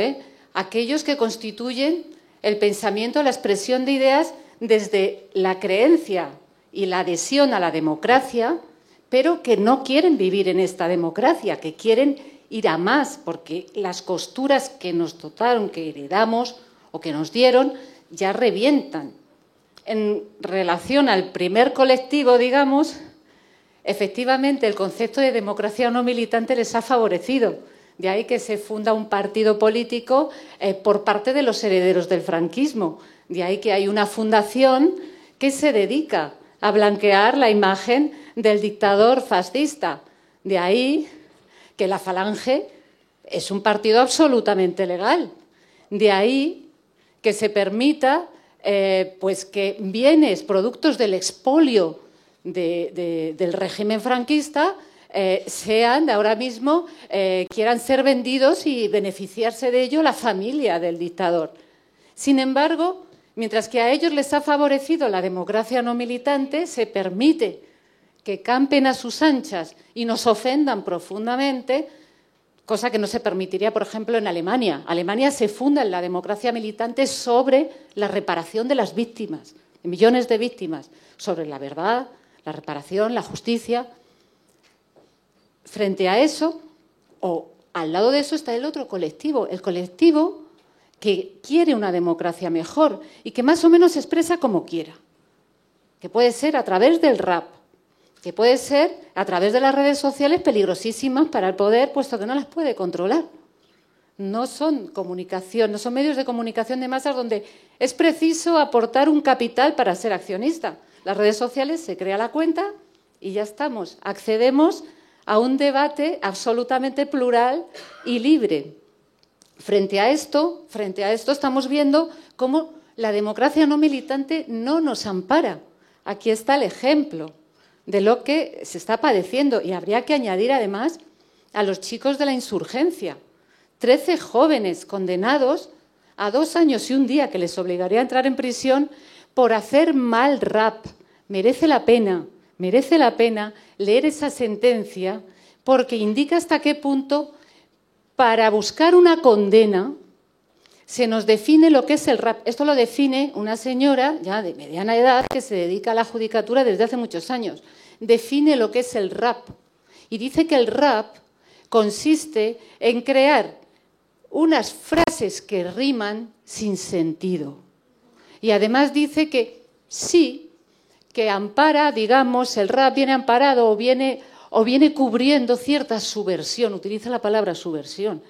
aquellos que constituyen el pensamiento, la expresión de ideas desde la creencia y la adhesión a la democracia, pero que no quieren vivir en esta democracia, que quieren ir a más, porque las costuras que nos dotaron, que heredamos o que nos dieron, ya revientan. En relación al primer colectivo, digamos, efectivamente el concepto de democracia no militante les ha favorecido. De ahí que se funda un partido político por parte de los herederos del franquismo. De ahí que hay una fundación que se dedica a blanquear la imagen del dictador fascista. De ahí que la Falange es un partido absolutamente legal. De ahí que se permita pues que bienes, productos del expolio del régimen franquista sean ahora mismo, quieran ser vendidos y beneficiarse de ello la familia del dictador. Sin embargo, mientras que a ellos les ha favorecido la democracia no militante, se permite que campen a sus anchas y nos ofendan profundamente, cosa que no se permitiría, por ejemplo, en Alemania. Alemania se funda en la democracia militante sobre la reparación de las víctimas, de millones de víctimas, sobre la verdad, la reparación, la justicia. Frente a eso, o al lado de eso, está el otro colectivo, el colectivo que quiere una democracia mejor y que más o menos se expresa como quiera, que puede ser a través del rap, que puede ser a través de las redes sociales peligrosísimas para el poder, puesto que no las puede controlar. No son comunicación, no son medios de comunicación de masas donde es preciso aportar un capital para ser accionista. Las redes sociales, se crea la cuenta y ya estamos. Accedemos a un debate absolutamente plural y libre. Frente a esto estamos viendo cómo la democracia no militante no nos ampara. Aquí está el ejemplo de lo que se está padeciendo. Y habría que añadir, además, a los chicos de la insurgencia. 13 jóvenes condenados a 2 años y 1 día que les obligaría a entrar en prisión por hacer mal rap. Merece la pena leer esa sentencia porque indica hasta qué punto, para buscar una condena, se nos define lo que es el rap. Esto lo define una señora ya de mediana edad que se dedica a la judicatura desde hace muchos años. Define lo que es el rap y dice que el rap consiste en crear unas frases que riman sin sentido. Y además dice que sí, que ampara, digamos, el rap viene amparado o viene cubriendo cierta subversión, utiliza la palabra subversión.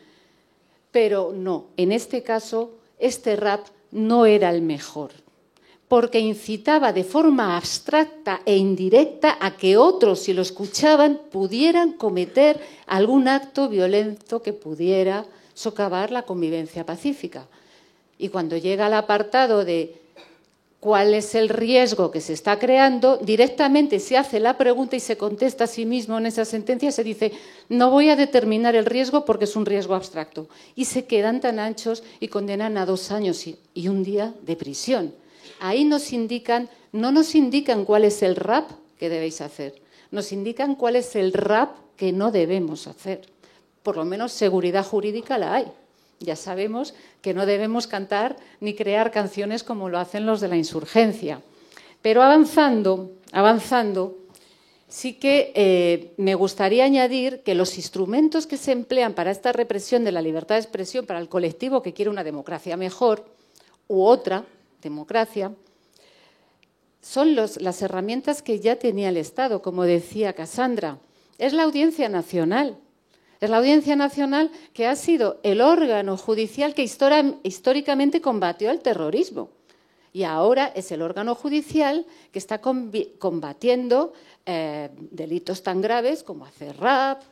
Pero no, en este caso, este rap no era el mejor, porque incitaba de forma abstracta e indirecta a que otros, si lo escuchaban, pudieran cometer algún acto violento que pudiera socavar la convivencia pacífica. Y cuando llega al apartado de cuál es el riesgo que se está creando, directamente se hace la pregunta y se contesta a sí mismo en esa sentencia, se dice, no voy a determinar el riesgo porque es un riesgo abstracto. Y se quedan tan anchos y condenan a 2 años y 1 día de prisión. Ahí no nos indican cuál es el rap que debéis hacer, nos indican cuál es el rap que no debemos hacer. Por lo menos seguridad jurídica la hay. Ya sabemos que no debemos cantar ni crear canciones como lo hacen los de la insurgencia. Pero avanzando, sí que me gustaría añadir que los instrumentos que se emplean para esta represión de la libertad de expresión para el colectivo que quiere una democracia mejor u otra democracia son las herramientas que ya tenía el Estado, como decía Cassandra. Es la Audiencia Nacional. Es la Audiencia Nacional que ha sido el órgano judicial que históricamente combatió el terrorismo. Y ahora es el órgano judicial que está combatiendo delitos tan graves como hacer rap,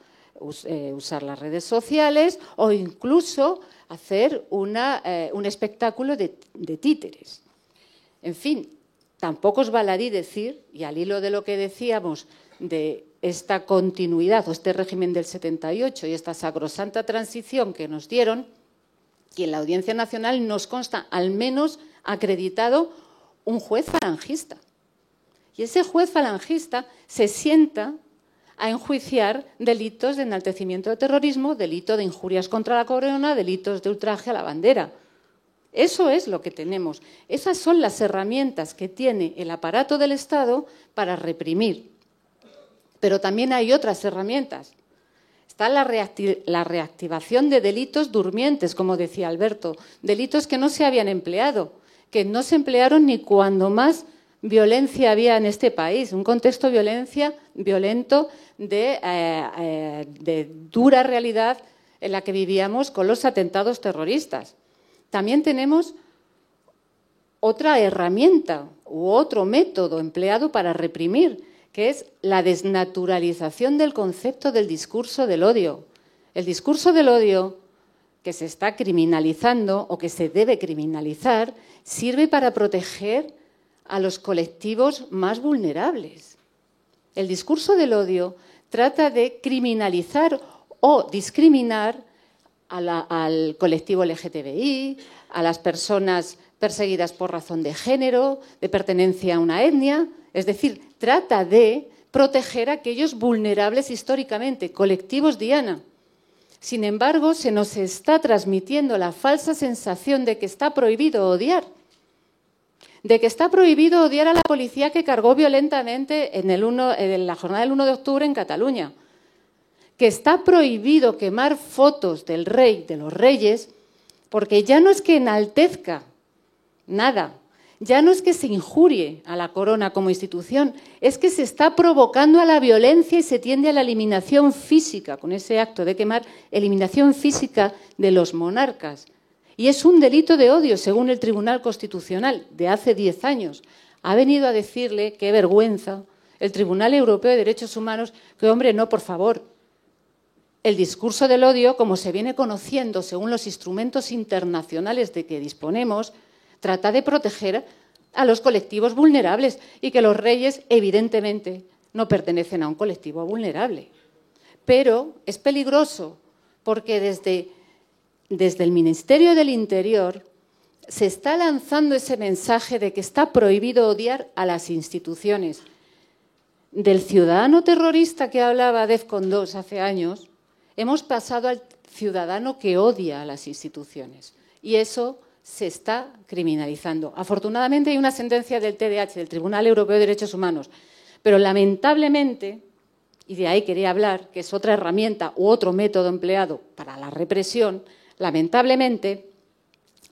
usar las redes sociales o incluso hacer un espectáculo de títeres. En fin, tampoco es baladí decir, y al hilo de lo que decíamos de esta continuidad o este régimen del 78 y esta sacrosanta transición que nos dieron, que en la Audiencia Nacional nos consta al menos acreditado un juez falangista. Y ese juez falangista se sienta a enjuiciar delitos de enaltecimiento de terrorismo, delito de injurias contra la corona, delitos de ultraje a la bandera. Eso es lo que tenemos. Esas son las herramientas que tiene el aparato del Estado para reprimir. Pero también hay otras herramientas. Está la reactivación de delitos durmientes, como decía Alberto, delitos que no se habían empleado, que no se emplearon ni cuando más violencia había en este país, un contexto violento de dura realidad en la que vivíamos con los atentados terroristas. También tenemos otra herramienta u otro método empleado para reprimir, que es la desnaturalización del concepto del discurso del odio. El discurso del odio que se está criminalizando o que se debe criminalizar sirve para proteger a los colectivos más vulnerables. El discurso del odio trata de criminalizar o discriminar al colectivo LGTBI, a las personas perseguidas por razón de género, de pertenencia a una etnia. Es decir, trata de proteger a aquellos vulnerables históricamente, colectivos diana. Sin embargo, se nos está transmitiendo la falsa sensación de que está prohibido odiar, de que está prohibido odiar a la policía que cargó violentamente en la jornada del 1 de octubre en Cataluña, que está prohibido quemar fotos del rey, de los reyes, porque ya no es que enaltezca nada, ya no es que se injurie a la corona como institución, es que se está provocando a la violencia y se tiende a la eliminación física, con ese acto de quemar, eliminación física de los monarcas. Y es un delito de odio, según el Tribunal Constitucional de hace 10 años. Ha venido a decirle, qué vergüenza, el Tribunal Europeo de Derechos Humanos, que, hombre, no, por favor. El discurso del odio, como se viene conociendo según los instrumentos internacionales de que disponemos, trata de proteger a los colectivos vulnerables y que los reyes, evidentemente, no pertenecen a un colectivo vulnerable. Pero es peligroso porque desde el Ministerio del Interior se está lanzando ese mensaje de que está prohibido odiar a las instituciones. Del ciudadano terrorista que hablaba Defcon 2 hace años, hemos pasado al ciudadano que odia a las instituciones. Y eso se está criminalizando. Afortunadamente hay una sentencia del TDH, del Tribunal Europeo de Derechos Humanos, pero lamentablemente, y de ahí quería hablar, que es otra herramienta u otro método empleado para la represión, lamentablemente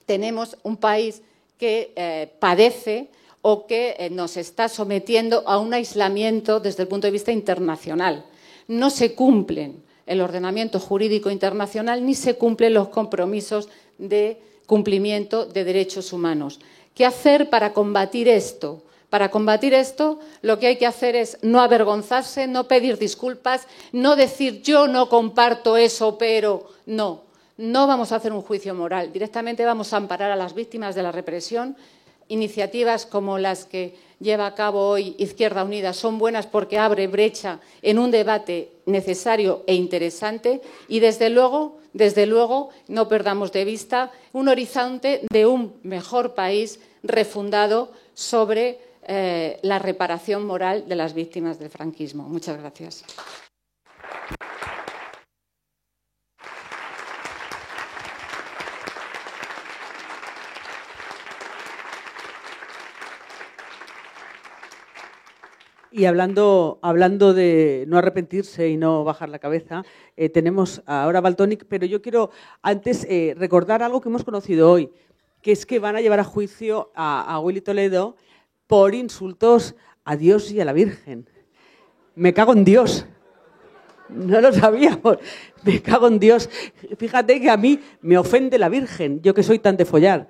tenemos un país que padece o que nos está sometiendo a un aislamiento desde el punto de vista internacional. No se cumplen el ordenamiento jurídico internacional ni se cumplen los compromisos de cumplimiento de derechos humanos. ¿Qué hacer para combatir esto? Para combatir esto, lo que hay que hacer es no avergonzarse, no pedir disculpas, no decir yo no comparto eso, pero no vamos a hacer un juicio moral. Directamente vamos a amparar a las víctimas de la represión. Iniciativas como las que lleva a cabo hoy Izquierda Unida son buenas porque abre brecha en un debate necesario e interesante y, desde luego, no perdamos de vista un horizonte de un mejor país refundado sobre la reparación moral de las víctimas del franquismo. Muchas gracias. Y hablando de no arrepentirse y no bajar la cabeza, tenemos ahora a Valtonyc, pero yo quiero antes recordar algo que hemos conocido hoy, que es que van a llevar a juicio a Willy Toledo por insultos a Dios y a la Virgen. Me cago en Dios. No lo sabíamos. Me cago en Dios. Fíjate que a mí me ofende la Virgen, yo que soy tan de follar.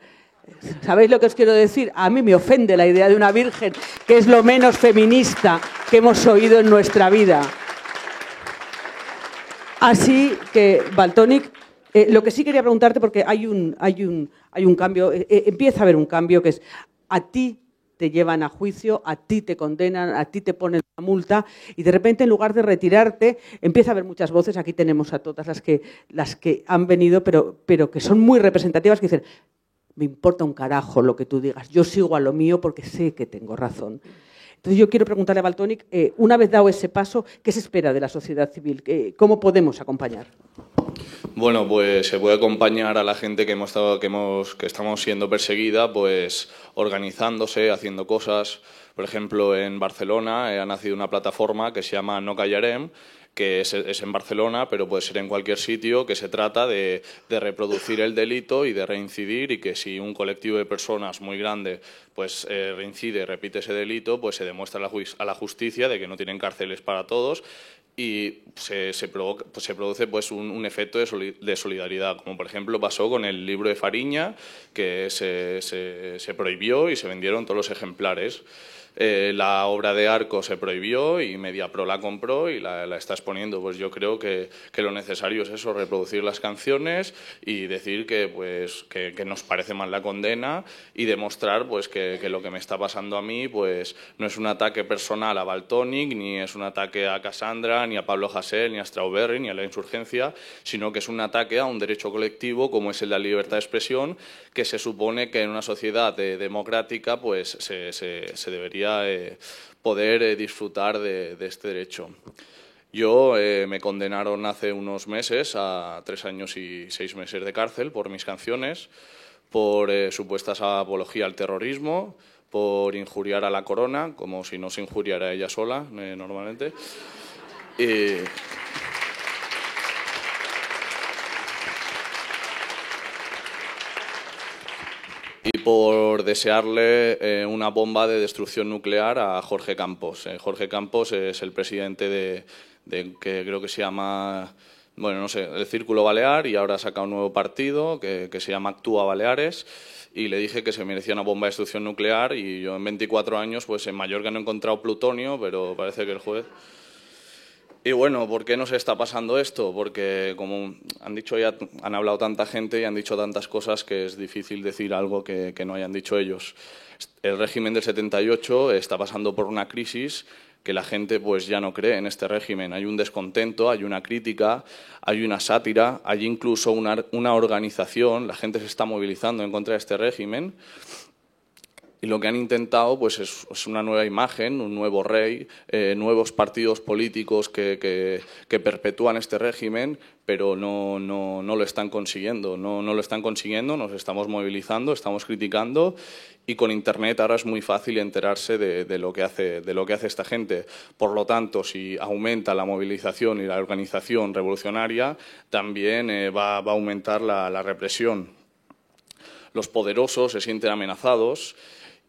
¿Sabéis lo que os quiero decir? A mí me ofende la idea de una virgen, que es lo menos feminista que hemos oído en nuestra vida. Así que, Valtonyc, lo que sí quería preguntarte, porque hay un cambio, empieza a haber un cambio, que es a ti te llevan a juicio, a ti te condenan, a ti te ponen la multa y de repente, en lugar de retirarte, empieza a haber muchas voces. Aquí tenemos a todas las que han venido, pero que son muy representativas, que dicen: me importa un carajo lo que tú digas, yo sigo a lo mío porque sé que tengo razón. Entonces yo quiero preguntarle a Valtonyc, una vez dado ese paso, ¿qué se espera de la sociedad civil? ¿Cómo podemos acompañar? Bueno, pues se puede acompañar a la gente que estamos siendo perseguida, pues organizándose, haciendo cosas. Por ejemplo, en Barcelona ha nacido una plataforma que se llama No Callarem, que es en Barcelona, pero puede ser en cualquier sitio, que se trata de reproducir el delito y de reincidir, y que si un colectivo de personas muy grande pues reincide, repite ese delito, pues se demuestra a la justicia de que no tienen cárceles para todos y se produce pues un efecto de solidaridad, como por ejemplo pasó con el libro de Fariña, que se prohibió y se vendieron todos los ejemplares. la obra de Arco se prohibió y Mediapro la compró y la está exponiendo. Pues yo creo que lo necesario es eso, reproducir las canciones y decir que nos parece mal la condena y demostrar pues que lo que me está pasando a mí pues no es un ataque personal a Valtònyc, ni es un ataque a Cassandra, ni a Pablo Hasél, ni a Strawberry, ni a la insurgencia, sino que es un ataque a un derecho colectivo como es el de la libertad de expresión, que se supone que en una sociedad democrática pues se debería poder disfrutar de este derecho. Yo me condenaron hace unos meses a 3 años y 6 meses de cárcel por mis canciones, por supuestas apología al terrorismo, por injuriar a la corona, como si no se injuriara ella sola normalmente. Y por desearle una bomba de destrucción nuclear a Jorge Campos. Jorge Campos es el presidente de que creo que se llama, bueno, no sé, el Círculo Balear, y ahora saca un nuevo partido que se llama Actúa Baleares, y le dije que se merecía una bomba de destrucción nuclear, y yo en 24 años, pues en Mallorca no he encontrado plutonio, pero parece que el juez... Y bueno, ¿por qué nos está pasando esto? Porque como han dicho ya, han hablado tanta gente y han dicho tantas cosas que es difícil decir algo que no hayan dicho ellos. El régimen del 78 está pasando por una crisis que la gente pues ya no cree en este régimen. Hay un descontento, hay una crítica, hay una sátira, hay incluso una organización, la gente se está movilizando en contra de este régimen. Y lo que han intentado pues es una nueva imagen, un nuevo rey, nuevos partidos políticos que perpetúan este régimen, pero no lo están consiguiendo. No lo están consiguiendo, nos estamos movilizando, estamos criticando, y con Internet ahora es muy fácil enterarse de lo que hace esta gente. Por lo tanto, si aumenta la movilización y la organización revolucionaria, también va a aumentar la represión. Los poderosos se sienten amenazados.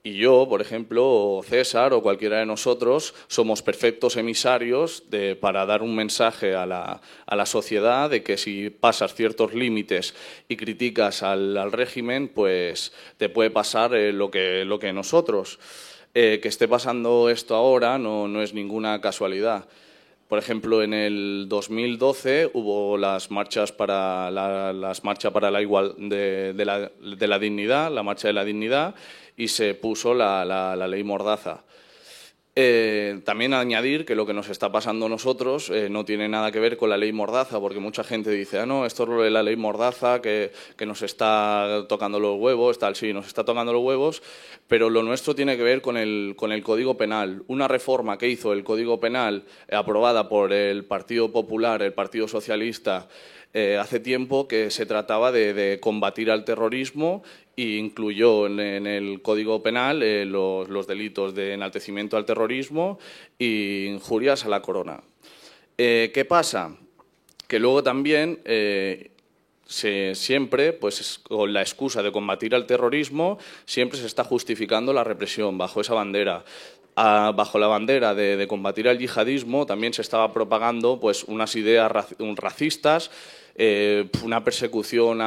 Y yo, por ejemplo, o César o cualquiera de nosotros, somos perfectos emisarios para dar un mensaje a la sociedad de que si pasas ciertos límites y criticas al régimen, pues te puede pasar lo que nosotros. Que esté pasando esto ahora no es ninguna casualidad. Por ejemplo, en el 2012 hubo las marchas para la igualdad de la dignidad, la marcha de la dignidad, y se puso la ley Mordaza. También añadir que lo que nos está pasando a nosotros no tiene nada que ver con la ley Mordaza, porque mucha gente dice, no, esto es lo de la ley Mordaza, que nos está tocando los huevos, tal, sí, nos está tocando los huevos, pero lo nuestro tiene que ver con el Código Penal. Una reforma que hizo el Código Penal, aprobada por el Partido Popular, el Partido Socialista, hace tiempo, que se trataba de combatir al terrorismo, e incluyó en el Código Penal los delitos de enaltecimiento al terrorismo e injurias a la corona. ¿Qué pasa? Que luego también siempre, pues con la excusa de combatir al terrorismo, siempre se está justificando la represión bajo esa bandera. Bajo la bandera de combatir al yihadismo también se estaba propagando pues unas ideas racistas, una persecución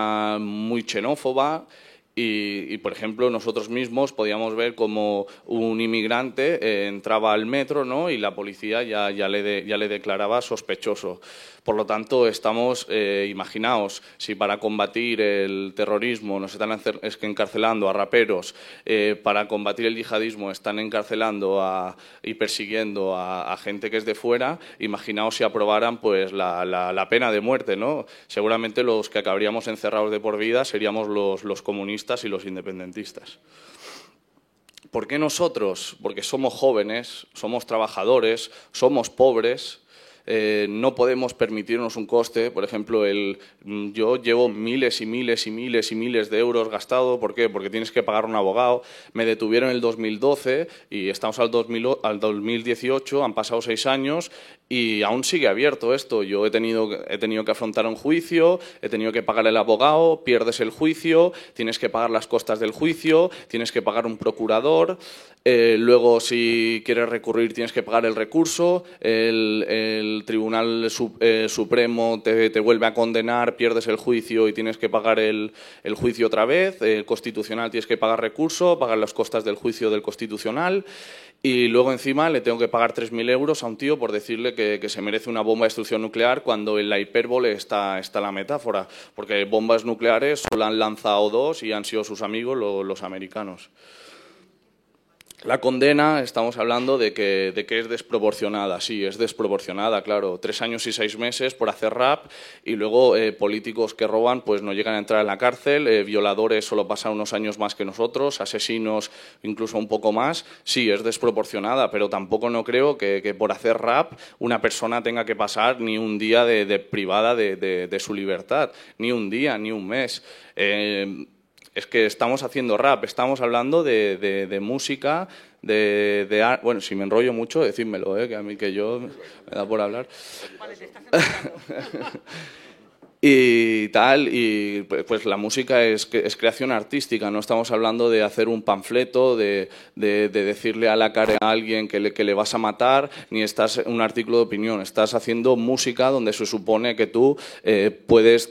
muy xenófoba. Y, por ejemplo, nosotros mismos podíamos ver como un inmigrante entraba al metro, ¿no? Y la policía ya le declaraba sospechoso. Por lo tanto, estamos, imaginaos, si para combatir el terrorismo nos están encarcelando a raperos, para combatir el yihadismo están encarcelando y persiguiendo a gente que es de fuera, imaginaos si aprobaran pues la pena de muerte, ¿no? Seguramente los que acabaríamos encerrados de por vida seríamos los comunistas y los independentistas. ¿Por qué nosotros? Porque somos jóvenes, somos trabajadores, somos pobres. No podemos permitirnos un coste. Por ejemplo, yo llevo miles y miles y miles y miles de euros gastado. ¿Por qué? Porque tienes que pagar un abogado. Me detuvieron en el 2012 y estamos al 2018, han pasado 6 años y aún sigue abierto esto. Yo he tenido que afrontar un juicio, he tenido que pagar el abogado, pierdes el juicio, tienes que pagar las costas del juicio, tienes que pagar un procurador. Luego, si quieres recurrir, tienes que pagar el recurso. El Tribunal Supremo te vuelve a condenar, pierdes el juicio y tienes que pagar el juicio otra vez. El Constitucional tienes que pagar recurso, pagar las costas del juicio del Constitucional. Y luego encima le tengo que pagar 3.000 euros a un tío por decirle que se merece una bomba de destrucción nuclear cuando en la hipérbole está la metáfora. Porque bombas nucleares solo han lanzado 2 y han sido sus amigos los americanos. La condena, estamos hablando de que es desproporcionada. Sí, es desproporcionada, claro. 3 años y 6 meses por hacer rap y luego políticos que roban pues no llegan a entrar en la cárcel, violadores solo pasan unos años más que nosotros, asesinos incluso un poco más. Sí, es desproporcionada, pero tampoco no creo que por hacer rap una persona tenga que pasar ni un día de privada de su libertad, ni un día, ni un mes. Es que estamos haciendo rap, estamos hablando de música, de arte. Bueno, si me enrollo mucho, decídmelo, que a mí que yo me da por hablar. Vale, te estás enrollando. Y tal, y pues la música es creación artística, no estamos hablando de hacer un panfleto, de decirle a la cara a alguien que le vas a matar, ni estás en un artículo de opinión, estás haciendo música donde se supone que tú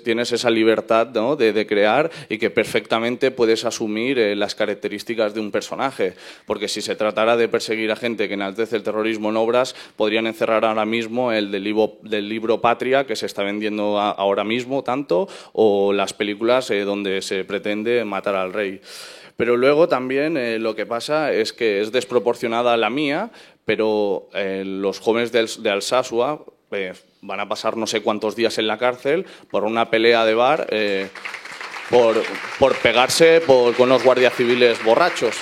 tienes esa libertad, ¿no?, de crear y que perfectamente puedes asumir las características de un personaje, porque si se tratara de perseguir a gente que enaltece el terrorismo en obras, podrían encerrar ahora mismo el del libro Patria, que se está vendiendo ahora mismo tanto, o las películas donde se pretende matar al rey. Pero luego también lo que pasa es que es desproporcionada la mía, pero los jóvenes de Alsasua van a pasar no sé cuántos días en la cárcel por una pelea de bar, por pegarse con unos guardias civiles borrachos.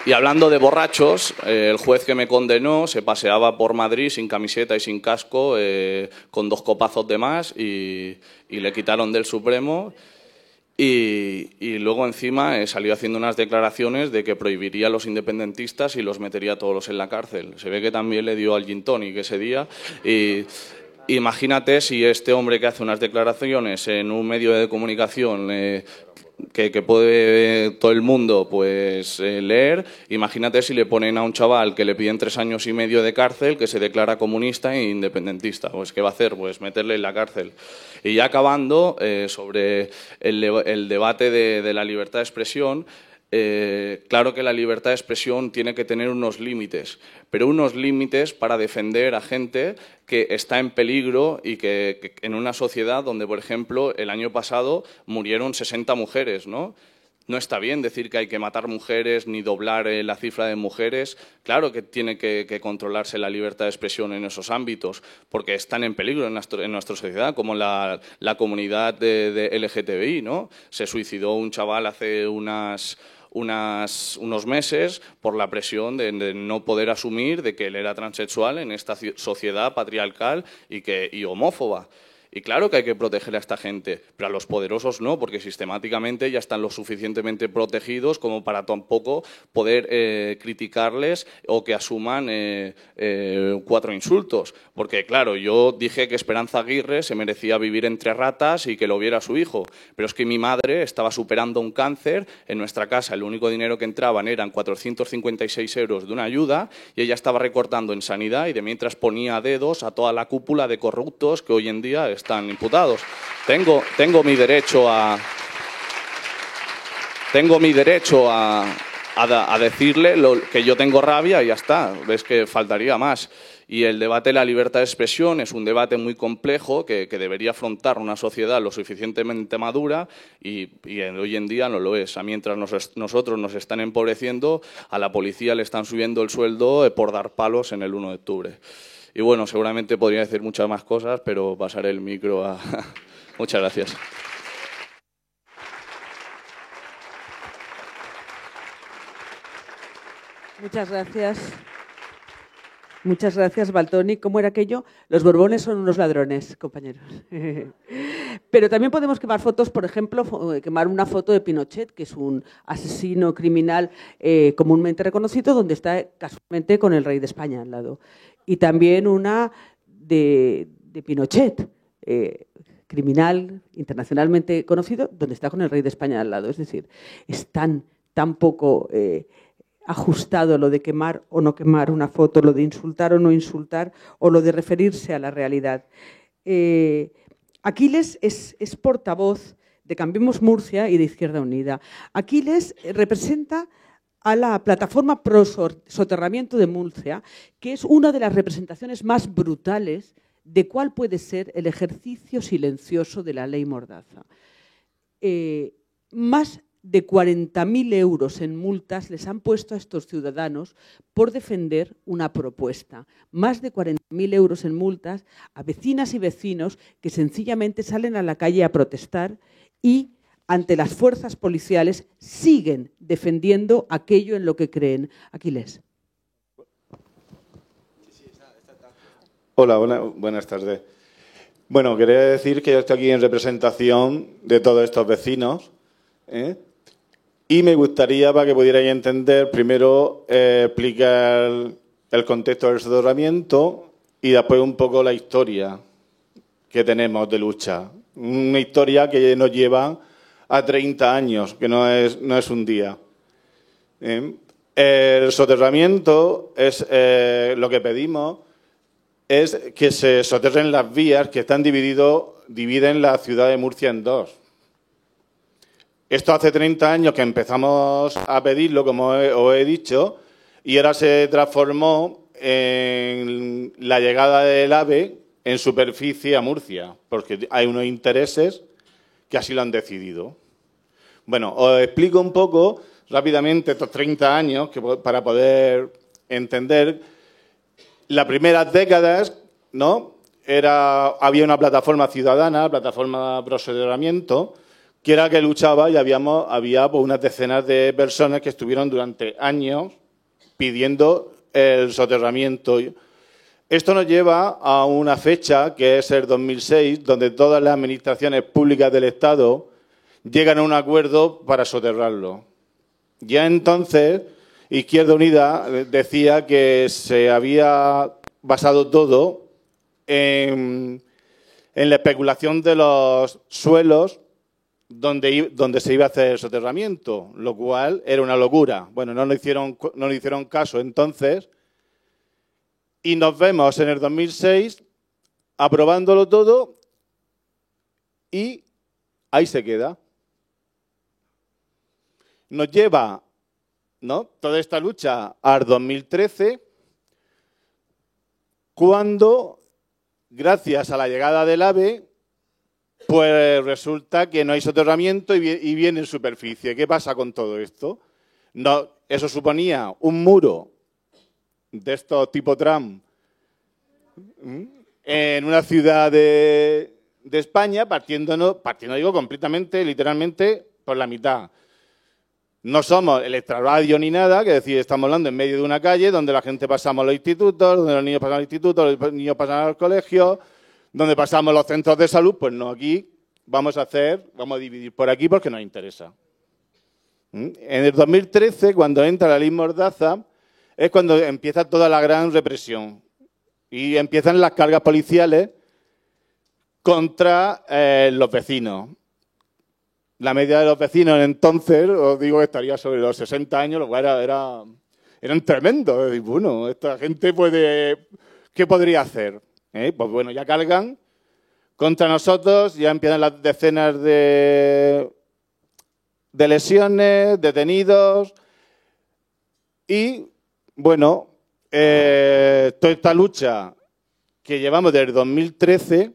Y hablando de borrachos, el juez que me condenó se paseaba por Madrid sin camiseta y sin casco, con 2 copazos de más, y le quitaron del Supremo. Y luego encima salió haciendo unas declaraciones de que prohibiría a los independentistas y los metería a todos en la cárcel. Se ve que también le dio al gin tonic ese día. Y imagínate si este hombre que hace unas declaraciones en un medio de comunicación que puede todo el mundo pues leer, imagínate si le ponen a un chaval que le piden 3 años y medio de cárcel, que se declara comunista e independentista. Pues ¿qué va a hacer? Pues meterle en la cárcel. Y ya acabando, sobre el debate de la libertad de expresión, claro que la libertad de expresión tiene que tener unos límites, pero unos límites para defender a gente que está en peligro y que en una sociedad donde, por ejemplo, el año pasado murieron 60 mujeres, ¿no? No está bien decir que hay que matar mujeres ni doblar la cifra de mujeres. Claro que tiene que controlarse la libertad de expresión en esos ámbitos, porque están en peligro en nuestra sociedad, como la comunidad de LGTBI, ¿no? Se suicidó un chaval hace unos meses por la presión de no poder asumir de que él era transexual en esta sociedad patriarcal y homófoba. Y claro que hay que proteger a esta gente, pero a los poderosos no, porque sistemáticamente ya están lo suficientemente protegidos como para tampoco poder criticarles o que asuman 4 insultos. Porque claro, yo dije que Esperanza Aguirre se merecía vivir entre ratas y que lo viera su hijo, pero es que mi madre estaba superando un cáncer, en nuestra casa el único dinero que entraban eran 456 euros de una ayuda y ella estaba recortando en sanidad y de mientras ponía dedos a toda la cúpula de corruptos que hoy en día están imputados. Tengo mi derecho a decirle que yo tengo rabia y ya está. Ves que faltaría más. Y el debate de la libertad de expresión es un debate muy complejo que debería afrontar una sociedad lo suficientemente madura y hoy en día no lo es. Mientras nosotros nos están empobreciendo, a la policía le están subiendo el sueldo por dar palos en el 1 de octubre. Y bueno, seguramente podría decir muchas más cosas, pero pasaré el micro a... Muchas gracias. Muchas gracias. Muchas gracias, Valtoni. ¿Cómo era aquello? Los Borbones son unos ladrones, compañeros. Pero también podemos quemar fotos, por ejemplo, quemar una foto de Pinochet, que es un asesino criminal comúnmente reconocido, donde está casualmente con el rey de España al lado. Y también una de Pinochet, criminal internacionalmente conocido, donde está con el rey de España al lado. Es decir, es tan poco ajustado lo de quemar o no quemar una foto, lo de insultar o no insultar, o lo de referirse a la realidad. Aquiles es portavoz de Cambiemos Murcia y de Izquierda Unida. Aquiles representa a la plataforma pro soterramiento de Murcia, que es una de las representaciones más brutales de cuál puede ser el ejercicio silencioso de la ley Mordaza. Más de 40.000 euros en multas les han puesto a estos ciudadanos por defender una propuesta. Más de 40.000 euros en multas a vecinas y vecinos que sencillamente salen a la calle a protestar y ante las fuerzas policiales siguen defendiendo aquello en lo que creen. Aquiles. Hola, buenas tardes. Bueno, quería decir que yo estoy aquí en representación de todos estos vecinos, y me gustaría, para que pudierais entender, primero explicar el contexto del soterramiento y después un poco la historia que tenemos de lucha. Una historia que nos lleva a 30 años, que no es un día. El soterramiento es lo que pedimos, es que se soterren las vías que están dividen la ciudad de Murcia en dos. Esto hace 30 años que empezamos a pedirlo, como os he dicho, y ahora se transformó en la llegada del AVE en superficie a Murcia, porque hay unos intereses que así lo han decidido. Bueno, os explico un poco rápidamente estos 30 años para poder entender. Las primeras décadas, ¿no? Había una plataforma ciudadana, plataforma pro soterramiento, que era que luchaba y había pues, unas decenas de personas que estuvieron durante años pidiendo el soterramiento. Esto nos lleva a una fecha, que es el 2006, donde todas las administraciones públicas del Estado llegan a un acuerdo para soterrarlo. Ya entonces, Izquierda Unida decía que se había basado todo en la especulación de los suelos donde se iba a hacer el soterramiento, lo cual era una locura. Bueno, no nos hicieron caso entonces y nos vemos en el 2006 aprobándolo todo y ahí se queda. Nos lleva, ¿no?, toda esta lucha al 2013, cuando, gracias a la llegada del AVE, pues resulta que no hay soterramiento y viene en superficie. ¿Qué pasa con todo esto? No, eso suponía un muro de estos tipo Trump en una ciudad de España, partiendo digo, completamente, literalmente, por la mitad. No somos el extrarradio ni nada, que decir, estamos hablando en medio de una calle donde la gente pasamos a los institutos, donde los niños pasan al instituto, los niños pasan al colegio, donde pasamos los centros de salud. Pues no, aquí vamos a dividir por aquí porque nos interesa. En el 2013, cuando entra la ley Mordaza, es cuando empieza toda la gran represión y empiezan las cargas policiales contra los vecinos. La media de los vecinos entonces, os digo que estaría sobre los 60 años, lo cual eran tremendos. Bueno, esta gente ¿qué podría hacer? Pues bueno, ya cargan contra nosotros, ya empiezan las decenas de lesiones, detenidos y, bueno, toda esta lucha que llevamos desde el 2013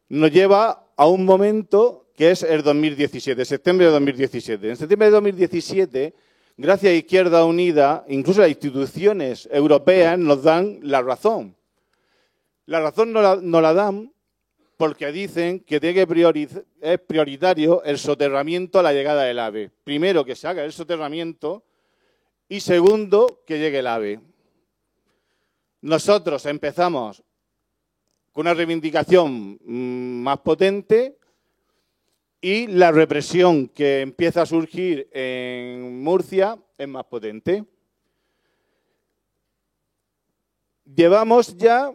nos lleva a un momento que es el 2017, septiembre de 2017. En septiembre de 2017, gracias a Izquierda Unida, incluso las instituciones europeas nos dan la razón. La razón nos la dan porque dicen que es prioritario el soterramiento a la llegada del AVE. Primero, que se haga el soterramiento y segundo, que llegue el AVE. Nosotros empezamos con una reivindicación más potente y la represión que empieza a surgir en Murcia es más potente. Llevamos ya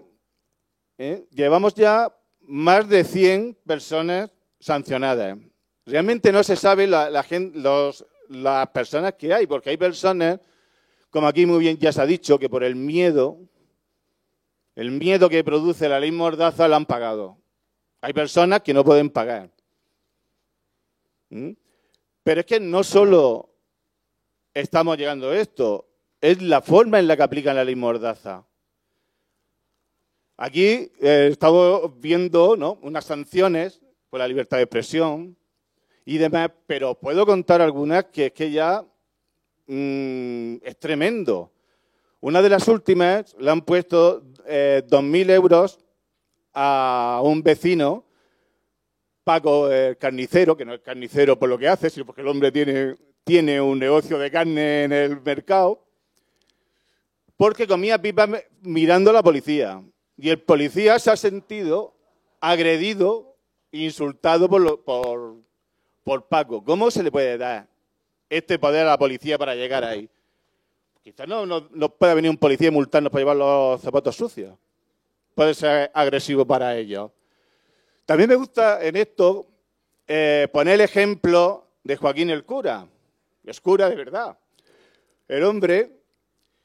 más de 100 personas sancionadas. Realmente no se sabe las personas que hay, porque hay personas, como aquí muy bien ya se ha dicho, que por el miedo que produce la ley Mordaza la han pagado. Hay personas que no pueden pagar. Pero es que no solo estamos llegando a esto, es la forma en la que aplican la ley Mordaza. Aquí estamos viendo, ¿no?, unas sanciones por la libertad de expresión y demás, pero puedo contar algunas que es que ya es tremendo. Una de las últimas le han puesto 2.000 euros a un vecino, Paco el carnicero, que no es carnicero por lo que hace, sino porque el hombre tiene un negocio de carne en el mercado, porque comía pipas mirando a la policía. Y el policía se ha sentido agredido, insultado por Paco. ¿Cómo se le puede dar este poder a la policía para llegar ahí? Quizás no pueda venir un policía y multarnos por llevar los zapatos sucios. Puede ser agresivo para ellos. También me gusta en esto poner el ejemplo de Joaquín el cura. Es cura de verdad. El hombre,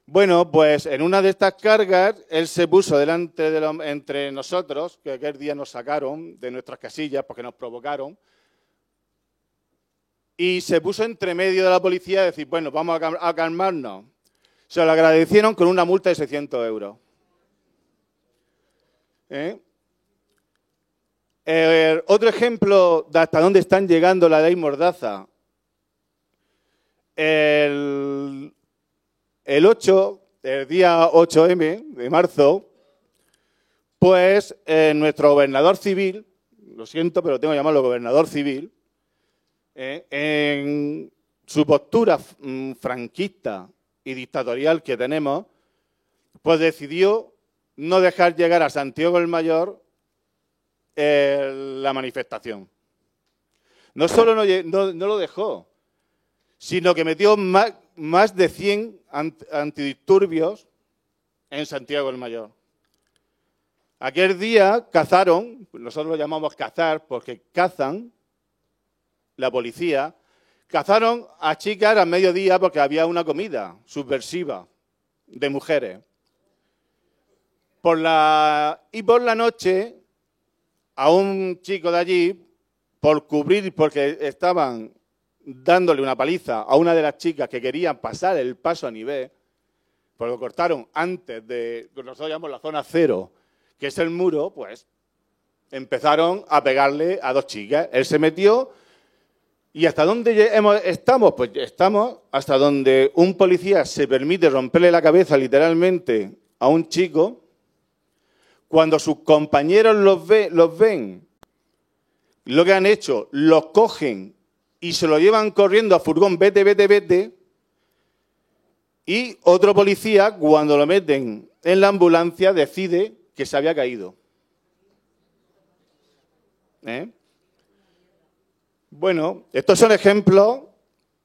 bueno, pues en una de estas cargas, él se puso delante entre nosotros, que aquel día nos sacaron de nuestras casillas porque nos provocaron, y se puso entre medio de la policía a decir, bueno, vamos a calmarnos. Se lo agradecieron con una multa de 600 euros. Otro ejemplo de hasta dónde están llegando la ley Mordaza. El día 8M de marzo, pues nuestro gobernador civil, lo siento, pero tengo que llamarlo gobernador civil, en su postura franquista y dictatorial que tenemos, pues decidió no dejar llegar a Santiago el Mayor la manifestación. No solo no lo dejó, sino que metió más de 100 antidisturbios en Santiago el Mayor. Aquel día cazaron, nosotros lo llamamos cazar porque cazan, la policía, cazaron a chicas a mediodía porque había una comida subversiva de mujeres. Y por la noche, a un chico de allí, por cubrir, porque estaban dándole una paliza a una de las chicas que querían pasar el paso a nivel, porque lo cortaron antes de, nosotros llamamos la zona cero, que es el muro, pues empezaron a pegarle a dos chicas. Él se metió. ¿Y hasta dónde estamos? Pues estamos hasta donde un policía se permite romperle la cabeza literalmente a un chico, cuando sus compañeros los ven, lo que han hecho, los cogen y se lo llevan corriendo a furgón, vete, y otro policía, cuando lo meten en la ambulancia, decide que se había caído. Bueno, estos son ejemplos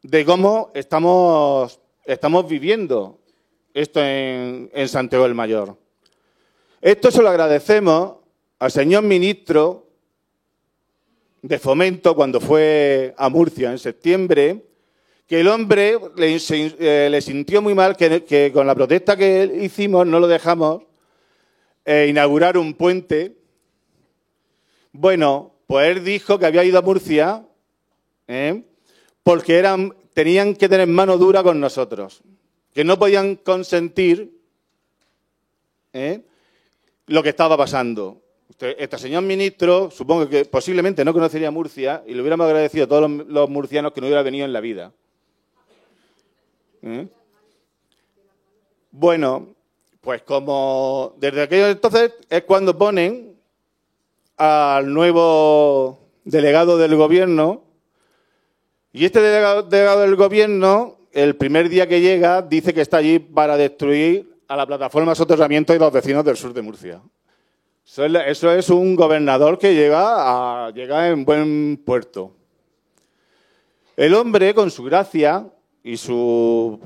de cómo estamos viviendo esto en Santiago del Mayor. Esto se lo agradecemos al señor ministro de Fomento cuando fue a Murcia en septiembre, que el hombre le sintió muy mal que con la protesta que hicimos no lo dejamos inaugurar un puente. Bueno, pues él dijo que había ido a Murcia porque tenían que tener mano dura con nosotros, que no podían consentir lo que estaba pasando. Este señor ministro, supongo que posiblemente no conocería Murcia y le hubiéramos agradecido a todos los murcianos que no hubiera venido en la vida. Bueno, pues como desde aquellos entonces es cuando ponen al nuevo delegado del gobierno. Y este delegado del gobierno, el primer día que llega, dice que está allí para destruir a la plataforma de soterramiento y los vecinos del sur de Murcia. Eso es un gobernador que llega en buen puerto. El hombre, con su gracia y su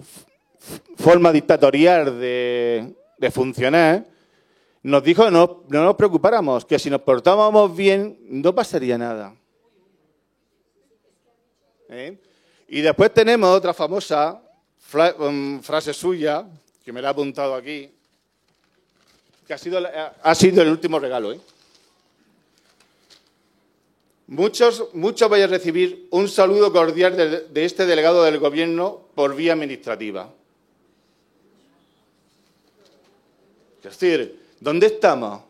forma dictatorial de funcionar, nos dijo que no nos preocupáramos, que si nos portábamos bien no pasaría nada. Y después tenemos otra famosa frase suya, que me la he apuntado aquí, que ha sido el último regalo. muchos vais a recibir un saludo cordial de este delegado del Gobierno por vía administrativa. Es decir, ¿dónde estamos?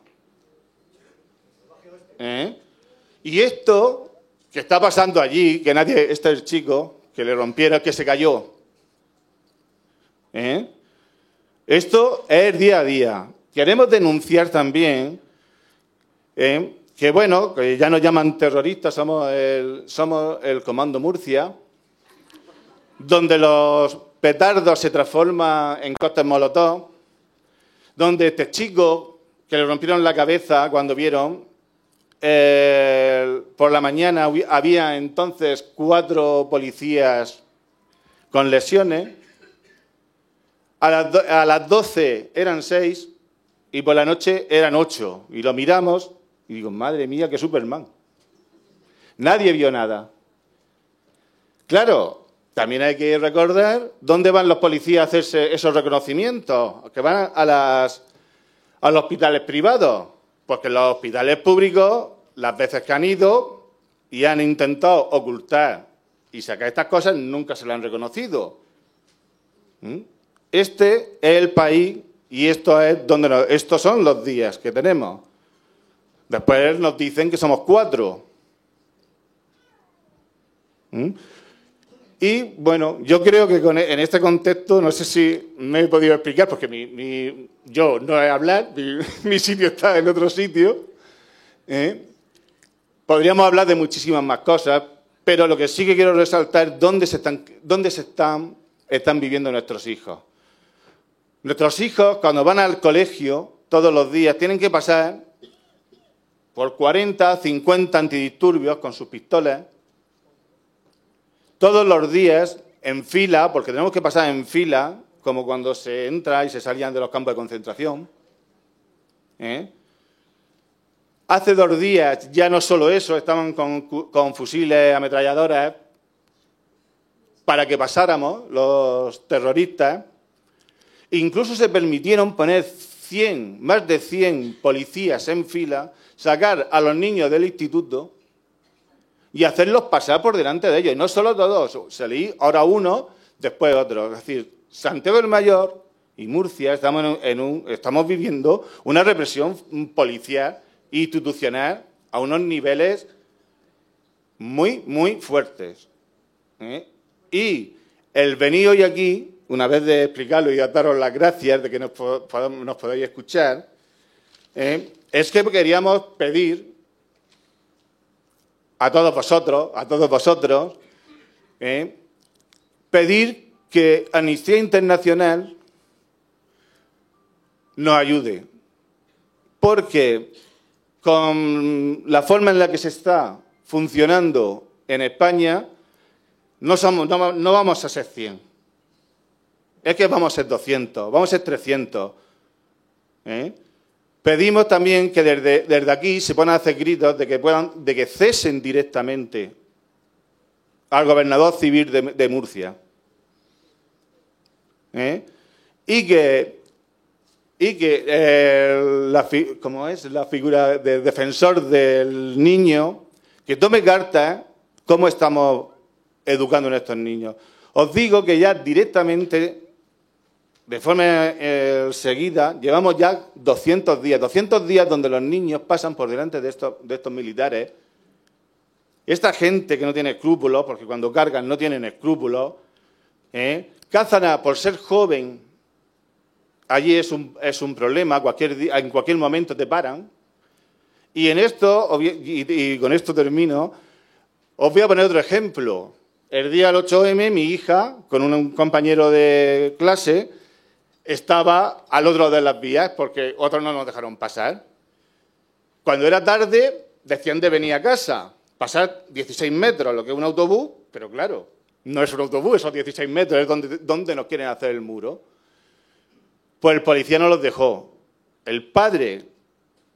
Y esto que está pasando allí, que nadie, este es el chico, que le rompieron, que se cayó. Esto es día a día. Queremos denunciar también que, bueno, que ya nos llaman terroristas, somos el Comando Murcia, donde los petardos se transforman en cócteles molotov, donde este chico, que le rompieron la cabeza cuando vieron, por la mañana había entonces 4 policías con lesiones, a las 12 eran 6 y por la noche eran 8. Y lo miramos y digo, madre mía, qué Superman. Nadie vio nada. Claro, también hay que recordar dónde van los policías a hacerse esos reconocimientos, que van a los hospitales privados, porque en los hospitales públicos, las veces que han ido y han intentado ocultar y sacar estas cosas, nunca se le han reconocido. Este es el país y estos son los días que tenemos. Después nos dicen que somos 4. Y, bueno, yo creo que en este contexto, no sé si me he podido explicar, porque yo no he hablado, mi sitio está en otro sitio. Podríamos hablar de muchísimas más cosas, pero lo que sí que quiero resaltar es dónde están viviendo nuestros hijos. Nuestros hijos, cuando van al colegio todos los días, tienen que pasar por 40, 50 antidisturbios con sus pistolas, todos los días en fila, porque tenemos que pasar en fila, como cuando se entra y se salían de los campos de concentración. Hace 2 días ya no solo eso, estaban con fusiles, ametralladoras, para que pasáramos los terroristas. Incluso se permitieron poner más de 100 policías en fila, sacar a los niños del instituto y hacerlos pasar por delante de ellos. Y no solo todos, salí ahora uno, después otro. Es decir, Santiago del Mayor y Murcia estamos viviendo una represión policial e institucional a unos niveles muy, muy fuertes. Y el venir hoy aquí, una vez de explicarlo y daros las gracias de que nos podáis escuchar, es que queríamos pedir a todos vosotros, pedir que Amnistía Internacional nos ayude, porque con la forma en la que se está funcionando en España, no vamos a ser 100. Es que vamos a ser 200, vamos a ser 300. Pedimos también que desde aquí se puedan hacer gritos de que cesen directamente al gobernador civil de Murcia. Y que como es la figura de defensor del niño, que tome carta cómo estamos educando a nuestros niños. Os digo que ya directamente, de forma seguida, llevamos ya 200 días donde los niños pasan por delante de estos militares. Esta gente que no tiene escrúpulos, porque cuando cargan no tienen escrúpulos, cazan por ser joven. Allí es un problema, en cualquier momento te paran. Y en esto, y con esto termino, os voy a poner otro ejemplo. El día del 8M, mi hija, con un compañero de clase, estaba al otro de las vías porque otros no nos dejaron pasar. Cuando era tarde, decían de venir a casa, pasar 16 metros, lo que es un autobús, pero claro, no es un autobús, esos 16 metros es donde nos quieren hacer el muro. Pues el policía no los dejó. El padre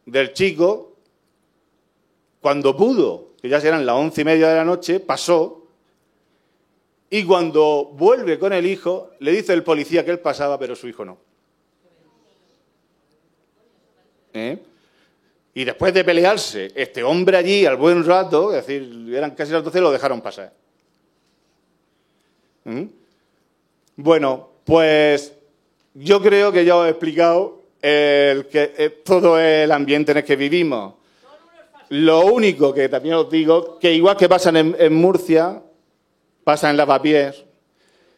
del chico, cuando pudo, que ya eran las 11:30 de la noche, pasó. Y cuando vuelve con el hijo, le dice el policía que él pasaba, pero su hijo no. Y después de pelearse este hombre allí al buen rato, es decir, eran casi las 12, lo dejaron pasar. Bueno, pues yo creo que ya os he explicado todo el ambiente en el que vivimos. Lo único que también os digo, que igual que pasan en Murcia, pasa en Lavapiés,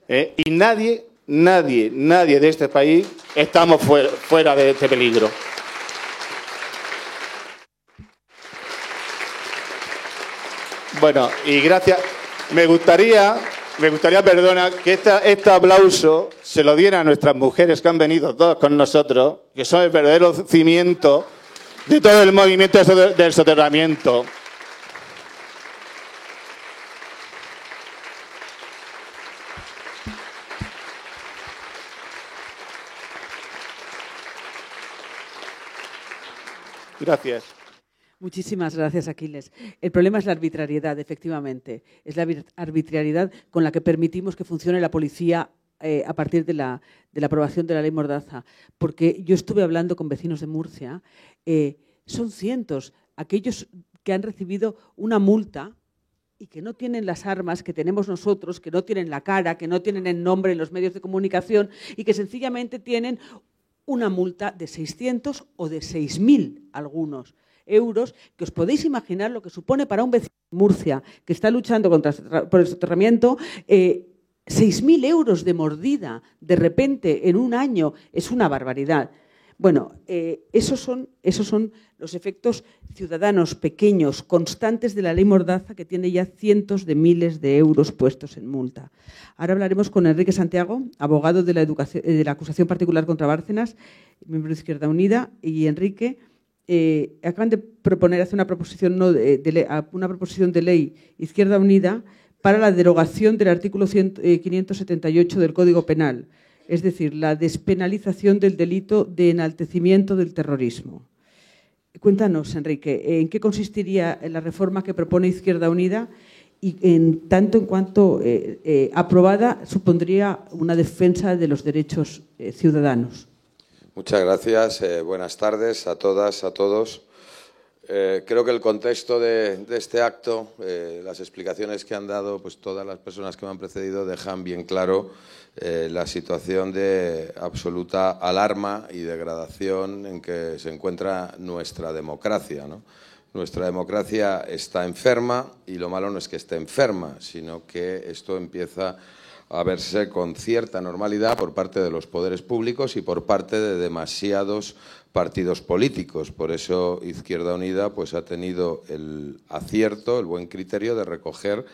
y nadie de este país estamos fuera de este peligro. Bueno, y gracias. Me gustaría, perdona, que este aplauso se lo diera a nuestras mujeres que han venido todas con nosotros, que son el verdadero cimiento de todo el movimiento del soterramiento. Gracias. Muchísimas gracias, Aquiles. El problema es la arbitrariedad, efectivamente. Es la arbitrariedad con la que permitimos que funcione la policía a partir de la aprobación de la ley Mordaza. Porque yo estuve hablando con vecinos de Murcia, son cientos aquellos que han recibido una multa y que no tienen las armas que tenemos nosotros, que no tienen la cara, que no tienen el nombre en los medios de comunicación y que sencillamente tienen una multa de 600 o de 6.000 algunos euros, que os podéis imaginar lo que supone para un vecino de Murcia que está luchando por el soterramiento. 6.000 euros de mordida de repente en un año es una barbaridad. Bueno, esos son los efectos ciudadanos pequeños, constantes de la ley Mordaza, que tiene ya cientos de miles de euros puestos en multa. Ahora hablaremos con Enrique Santiago, abogado de la acusación particular contra Bárcenas, miembro de Izquierda Unida. Y Enrique, acaban de proponer hacer una proposición de ley Izquierda Unida para la derogación del artículo 578 del Código Penal, es decir, la despenalización del delito de enaltecimiento del terrorismo. Cuéntanos, Enrique, ¿en qué consistiría la reforma que propone Izquierda Unida y en tanto en cuanto aprobada supondría una defensa de los derechos ciudadanos? Muchas gracias. Buenas tardes a todas, a todos. Creo que el contexto de este acto, las explicaciones que han dado pues todas las personas que me han precedido dejan bien claro la situación de absoluta alarma y degradación en que se encuentra nuestra democracia, ¿no? Nuestra democracia está enferma y lo malo no es que esté enferma, sino que esto empieza a verse con cierta normalidad por parte de los poderes públicos y por parte de demasiados partidos políticos. Por eso Izquierda Unida pues ha tenido el acierto, el buen criterio de recoger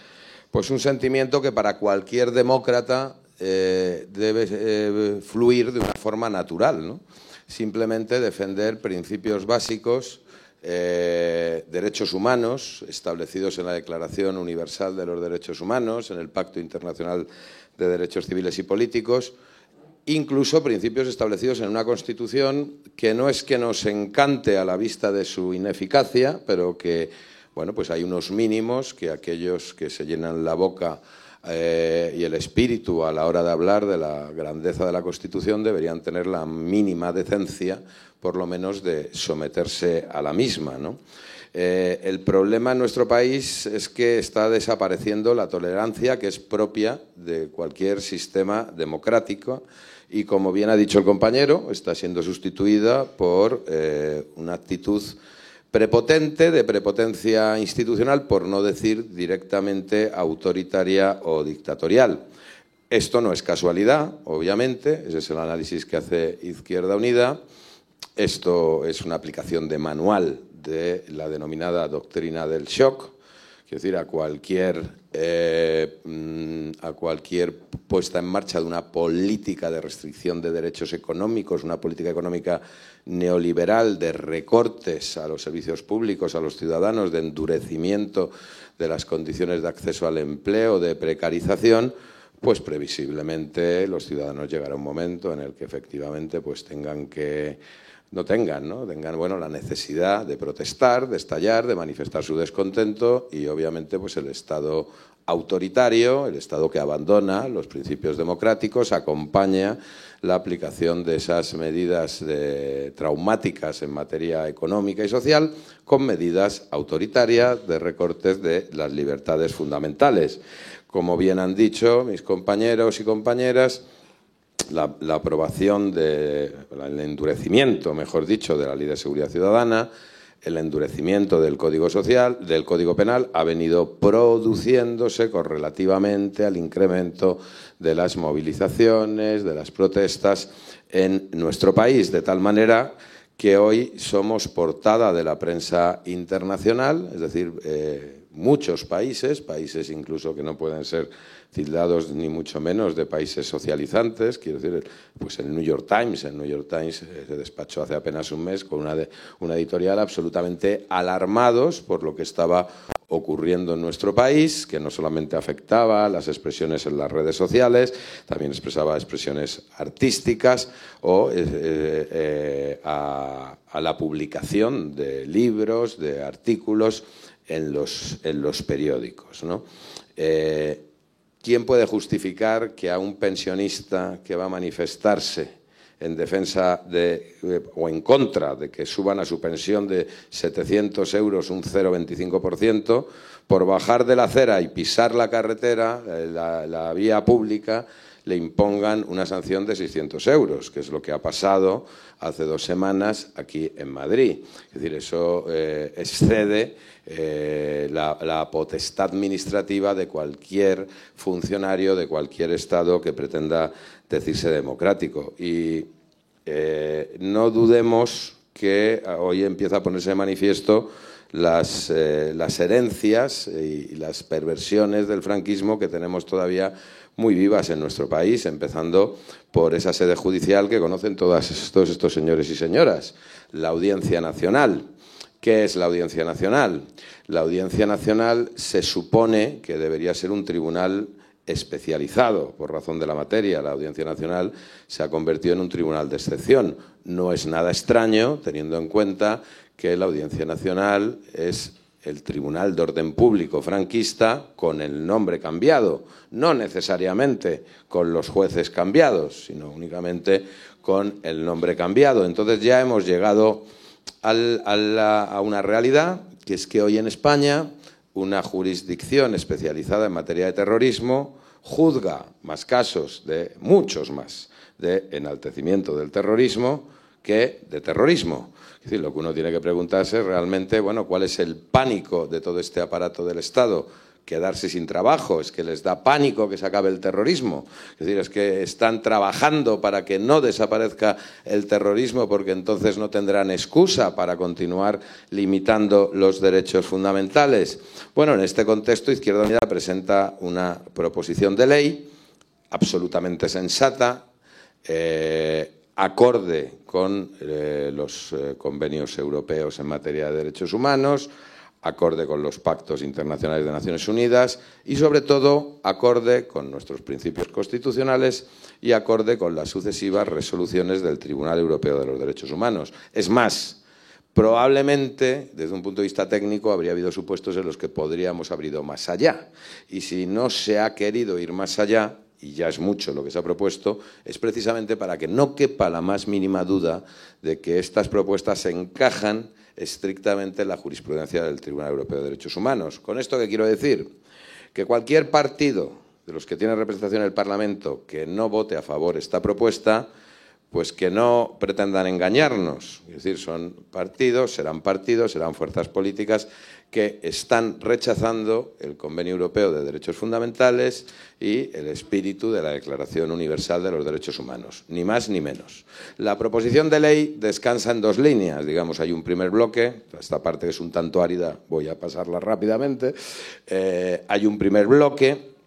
pues un sentimiento que para cualquier demócrata debe fluir de una forma natural, ¿no? Simplemente defender principios básicos, derechos humanos establecidos en la Declaración Universal de los Derechos Humanos, en el Pacto Internacional de Derechos Civiles y Políticos, incluso principios establecidos en una Constitución que no es que nos encante a la vista de su ineficacia, pero que, bueno, pues hay unos mínimos que aquellos que se llenan la boca y el espíritu a la hora de hablar de la grandeza de la Constitución deberían tener la mínima decencia, por lo menos, de someterse a la misma, ¿no? El problema en nuestro país es que está desapareciendo la tolerancia que es propia de cualquier sistema democrático y, como bien ha dicho el compañero, está siendo sustituida por una actitud prepotente, de prepotencia institucional, por no decir directamente autoritaria o dictatorial. Esto no es casualidad, obviamente, ese es el análisis que hace Izquierda Unida. Esto es una aplicación de manual de la denominada doctrina del shock, es decir, a cualquier puesta en marcha de una política de restricción de derechos económicos, una política económica neoliberal de recortes a los servicios públicos, a los ciudadanos, de endurecimiento de las condiciones de acceso al empleo, de precarización, pues previsiblemente los ciudadanos llegará un momento en el que efectivamente pues tengan que tengan bueno, la necesidad de protestar, de estallar, de manifestar su descontento y obviamente pues el Estado autoritario, el Estado que abandona los principios democráticos, acompaña la aplicación de esas medidas traumáticas en materia económica y social con medidas autoritarias de recortes de las libertades fundamentales. Como bien han dicho mis compañeros y compañeras, la aprobación el endurecimiento, mejor dicho, de la Ley de Seguridad Ciudadana, el endurecimiento del Código Social, del Código Penal, ha venido produciéndose correlativamente al incremento de las movilizaciones, de las protestas en nuestro país, de tal manera que hoy somos portada de la prensa internacional, es decir, muchos países incluso que no pueden ser tildados ni mucho menos de países socializantes, quiero decir, pues el New York Times se despachó hace apenas un mes con una editorial absolutamente alarmados por lo que estaba ocurriendo en nuestro país, que no solamente afectaba las expresiones en las redes sociales, también expresaba expresiones artísticas o a la publicación de libros, de artículos en los periódicos, ¿no? ¿Quién puede justificar que a un pensionista que va a manifestarse en defensa o en contra de que suban a su pensión de 700 euros un 0,25%, por bajar de la acera y pisar la carretera, la vía pública, le impongan una sanción de 600 euros, que es lo que ha pasado hace 2 semanas aquí en Madrid? Es decir, eso excede la potestad administrativa de cualquier funcionario, de cualquier Estado que pretenda decirse democrático. Y no dudemos que hoy empieza a ponerse de manifiesto las herencias y las perversiones del franquismo que tenemos todavía muy vivas en nuestro país, empezando por esa sede judicial que conocen todos estos señores y señoras, la Audiencia Nacional. ¿Qué es la Audiencia Nacional? La Audiencia Nacional se supone que debería ser un tribunal especializado por razón de la materia. La Audiencia Nacional se ha convertido en un tribunal de excepción. No es nada extraño, teniendo en cuenta que la Audiencia Nacional es el Tribunal de Orden Público franquista con el nombre cambiado, no necesariamente con los jueces cambiados, sino únicamente con el nombre cambiado. Entonces ya hemos llegado a una realidad, que es que hoy en España una jurisdicción especializada en materia de terrorismo juzga más casos, muchos más, de enaltecimiento del terrorismo que de terrorismo. Es decir, lo que uno tiene que preguntarse es realmente, bueno, ¿cuál es el pánico de todo este aparato del Estado? Quedarse sin trabajo, es que les da pánico que se acabe el terrorismo. Es decir, es que están trabajando para que no desaparezca el terrorismo porque entonces no tendrán excusa para continuar limitando los derechos fundamentales. Bueno, en este contexto, Izquierda Unida presenta una proposición de ley absolutamente sensata, acorde con los convenios europeos en materia de derechos humanos, acorde con los pactos internacionales de Naciones Unidas y, sobre todo, acorde con nuestros principios constitucionales y acorde con las sucesivas resoluciones del Tribunal Europeo de los Derechos Humanos. Es más, probablemente, desde un punto de vista técnico, habría habido supuestos en los que podríamos haber ido más allá. Y si no se ha querido ir más allá, y ya es mucho lo que se ha propuesto, es precisamente para que no quepa la más mínima duda de que estas propuestas se encajan estrictamente en la jurisprudencia del Tribunal Europeo de Derechos Humanos. ¿Con esto qué quiero decir? Que cualquier partido de los que tiene representación en el Parlamento que no vote a favor esta propuesta, pues que no pretendan engañarnos. Es decir, serán partidos, serán fuerzas políticas que están rechazando el Convenio Europeo de Derechos Fundamentales y el espíritu de la Declaración Universal de los Derechos Humanos, ni más ni menos. La proposición de ley descansa en 2 líneas, digamos, hay un primer bloque, esta parte que es un tanto árida voy a pasarla rápidamente, hay un primer bloque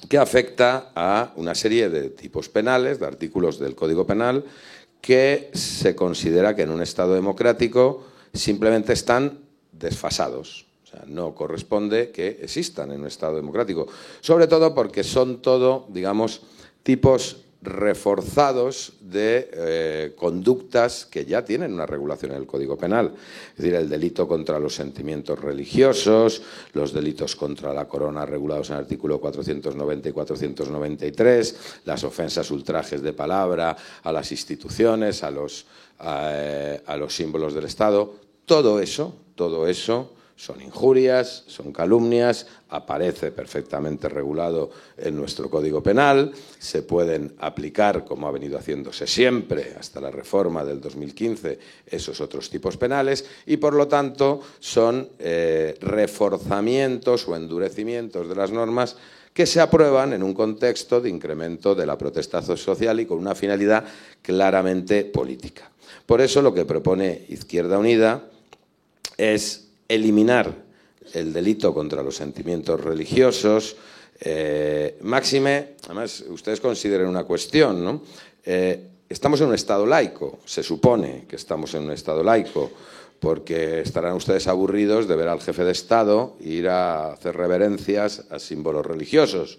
que afecta a una serie de tipos penales, de artículos del Código Penal, que se considera que en un Estado democrático simplemente están desfasados. O sea, no corresponde que existan en un Estado democrático. Sobre todo porque son todo, digamos, tipos reforzados de conductas que ya tienen una regulación en el Código Penal. Es decir, el delito contra los sentimientos religiosos, los delitos contra la corona regulados en el artículo 490 y 493, las ofensas, ultrajes de palabra a las instituciones, a los símbolos del Estado. Todo eso son injurias, son calumnias, aparece perfectamente regulado en nuestro Código Penal, se pueden aplicar, como ha venido haciéndose siempre hasta la reforma del 2015, esos otros tipos penales y, por lo tanto, son reforzamientos o endurecimientos de las normas que se aprueban en un contexto de incremento de la protesta social y con una finalidad claramente política. Por eso lo que propone Izquierda Unida es eliminar el delito contra los sentimientos religiosos, máxime, además ustedes consideren una cuestión, ¿no? Estamos en un Estado laico, se supone que estamos en un Estado laico, porque estarán ustedes aburridos de ver al jefe de Estado ir a hacer reverencias a símbolos religiosos.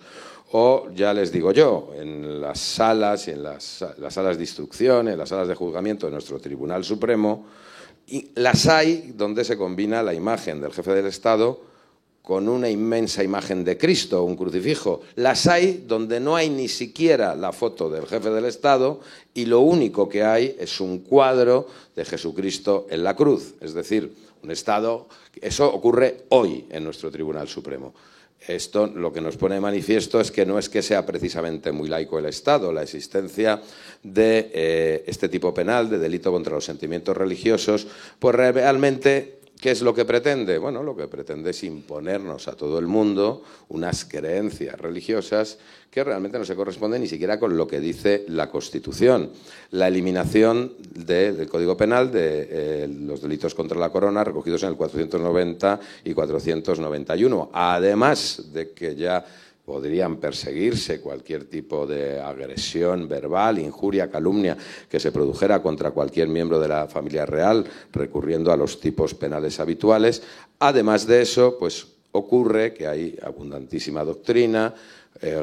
O, ya les digo yo, en las salas y en las salas de instrucción, en las salas de juzgamiento de nuestro Tribunal Supremo, y las hay donde se combina la imagen del jefe del Estado con una inmensa imagen de Cristo, un crucifijo. Las hay donde no hay ni siquiera la foto del jefe del Estado y lo único que hay es un cuadro de Jesucristo en la cruz. Es decir, un Estado. Eso ocurre hoy en nuestro Tribunal Supremo. Esto lo que nos pone de manifiesto es que no es que sea precisamente muy laico el Estado. La existencia de este tipo penal, de delito contra los sentimientos religiosos, pues realmente, ¿qué es lo que pretende? Bueno, lo que pretende es imponernos a todo el mundo unas creencias religiosas que realmente no se corresponden ni siquiera con lo que dice la Constitución. La eliminación del Código Penal de los delitos contra la corona recogidos en el 490 y 491. Además de que ya podrían perseguirse cualquier tipo de agresión verbal, injuria, calumnia que se produjera contra cualquier miembro de la familia real, recurriendo a los tipos penales habituales. Además de eso, pues ocurre que hay abundantísima doctrina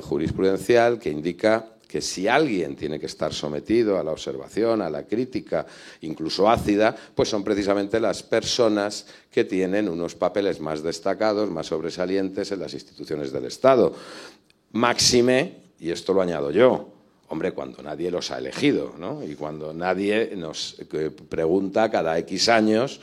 jurisprudencial que indica que si alguien tiene que estar sometido a la observación, a la crítica, incluso ácida, pues son precisamente las personas que tienen unos papeles más destacados, más sobresalientes en las instituciones del Estado. Máxime, y esto lo añado yo, hombre, cuando nadie los ha elegido, ¿no? Y cuando nadie nos pregunta cada X años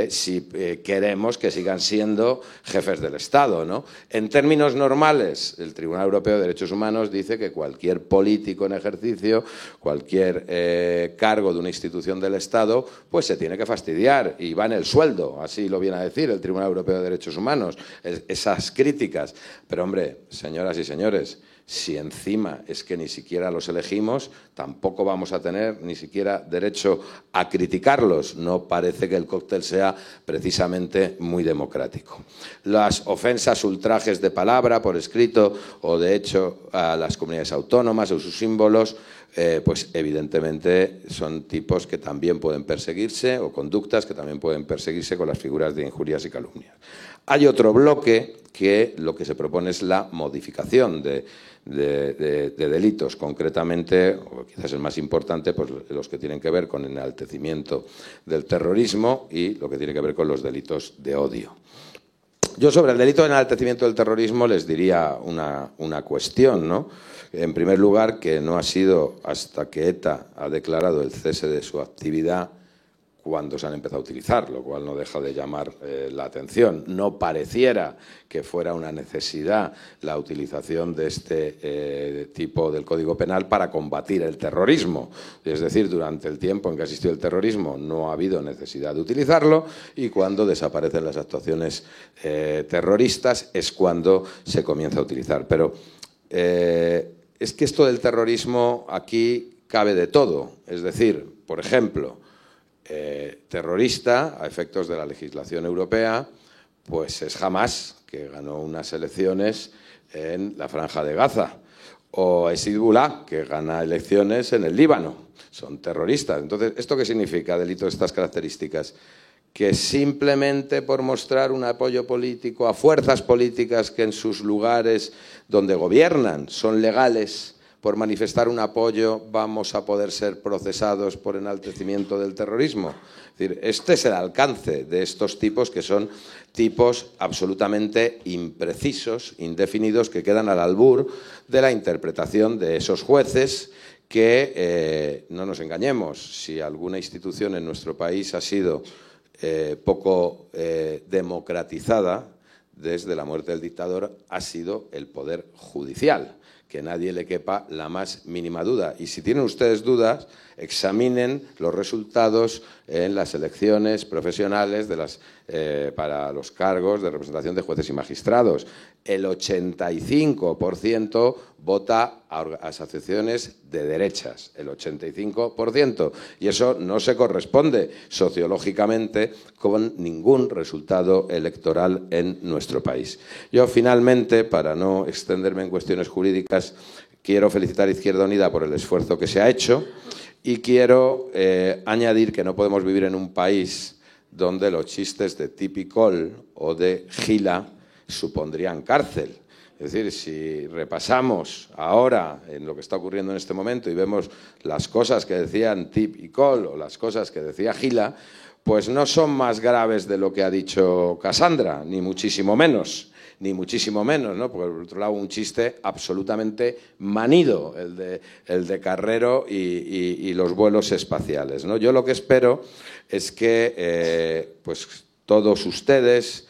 si queremos que sigan siendo jefes del Estado, ¿no? En términos normales, el Tribunal Europeo de Derechos Humanos dice que cualquier político en ejercicio, cualquier cargo de una institución del Estado, pues se tiene que fastidiar y va en el sueldo, así lo viene a decir el Tribunal Europeo de Derechos Humanos, esas críticas. Pero, hombre, señoras y señores, si encima es que ni siquiera los elegimos, tampoco vamos a tener ni siquiera derecho a criticarlos. No parece que el cóctel sea precisamente muy democrático. Las ofensas, ultrajes de palabra por escrito o de hecho a las comunidades autónomas o sus símbolos, pues evidentemente son tipos que también pueden perseguirse o conductas que también pueden perseguirse con las figuras de injurias y calumnias. Hay otro bloque que lo que se propone es la modificación de delitos, concretamente, o quizás el más importante, pues los que tienen que ver con el enaltecimiento del terrorismo y lo que tiene que ver con los delitos de odio. Yo sobre el delito de enaltecimiento del terrorismo les diría una cuestión, ¿no? En primer lugar, que no ha sido hasta que ETA ha declarado el cese de su actividad cuando se han empezado a utilizar, lo cual no deja de llamar la atención. No pareciera que fuera una necesidad la utilización de este tipo del Código Penal para combatir el terrorismo. Es decir, durante el tiempo en que ha existido el terrorismo no ha habido necesidad de utilizarlo y cuando desaparecen las actuaciones terroristas es cuando se comienza a utilizar. Pero es que esto del terrorismo aquí cabe de todo. Es decir, por ejemplo, terrorista, a efectos de la legislación europea, pues es Hamás, que ganó unas elecciones en la Franja de Gaza, o es Hezbollah, que gana elecciones en el Líbano. Son terroristas. Entonces, ¿esto qué significa, delito de estas características? Que simplemente por mostrar un apoyo político a fuerzas políticas que en sus lugares donde gobiernan son legales, por manifestar un apoyo vamos a poder ser procesados por enaltecimiento del terrorismo. Es decir, este es el alcance de estos tipos, que son tipos absolutamente imprecisos, indefinidos, que quedan al albur de la interpretación de esos jueces que, no nos engañemos, si alguna institución en nuestro país ha sido poco democratizada desde la muerte del dictador, ha sido el Poder Judicial. Que nadie le quepa la más mínima duda. Y si tienen ustedes dudas, examinen los resultados en las elecciones profesionales para los cargos de representación de jueces y magistrados. El 85% vota a asociaciones de derechas, el 85%. Y eso no se corresponde sociológicamente con ningún resultado electoral en nuestro país. Yo, finalmente, para no extenderme en cuestiones jurídicas, quiero felicitar a Izquierda Unida por el esfuerzo que se ha hecho y quiero añadir que no podemos vivir en un país donde los chistes de Tipicol o de Gila supondrían cárcel. Es decir, si repasamos ahora en lo que está ocurriendo en este momento y vemos las cosas que decían Tipicol o las cosas que decía Gila, pues no son más graves de lo que ha dicho Cassandra, ni muchísimo menos. Ni muchísimo menos, ¿no? Porque por otro lado un chiste absolutamente manido, el de Carrero y los vuelos espaciales, ¿no? Yo lo que espero es que pues todos ustedes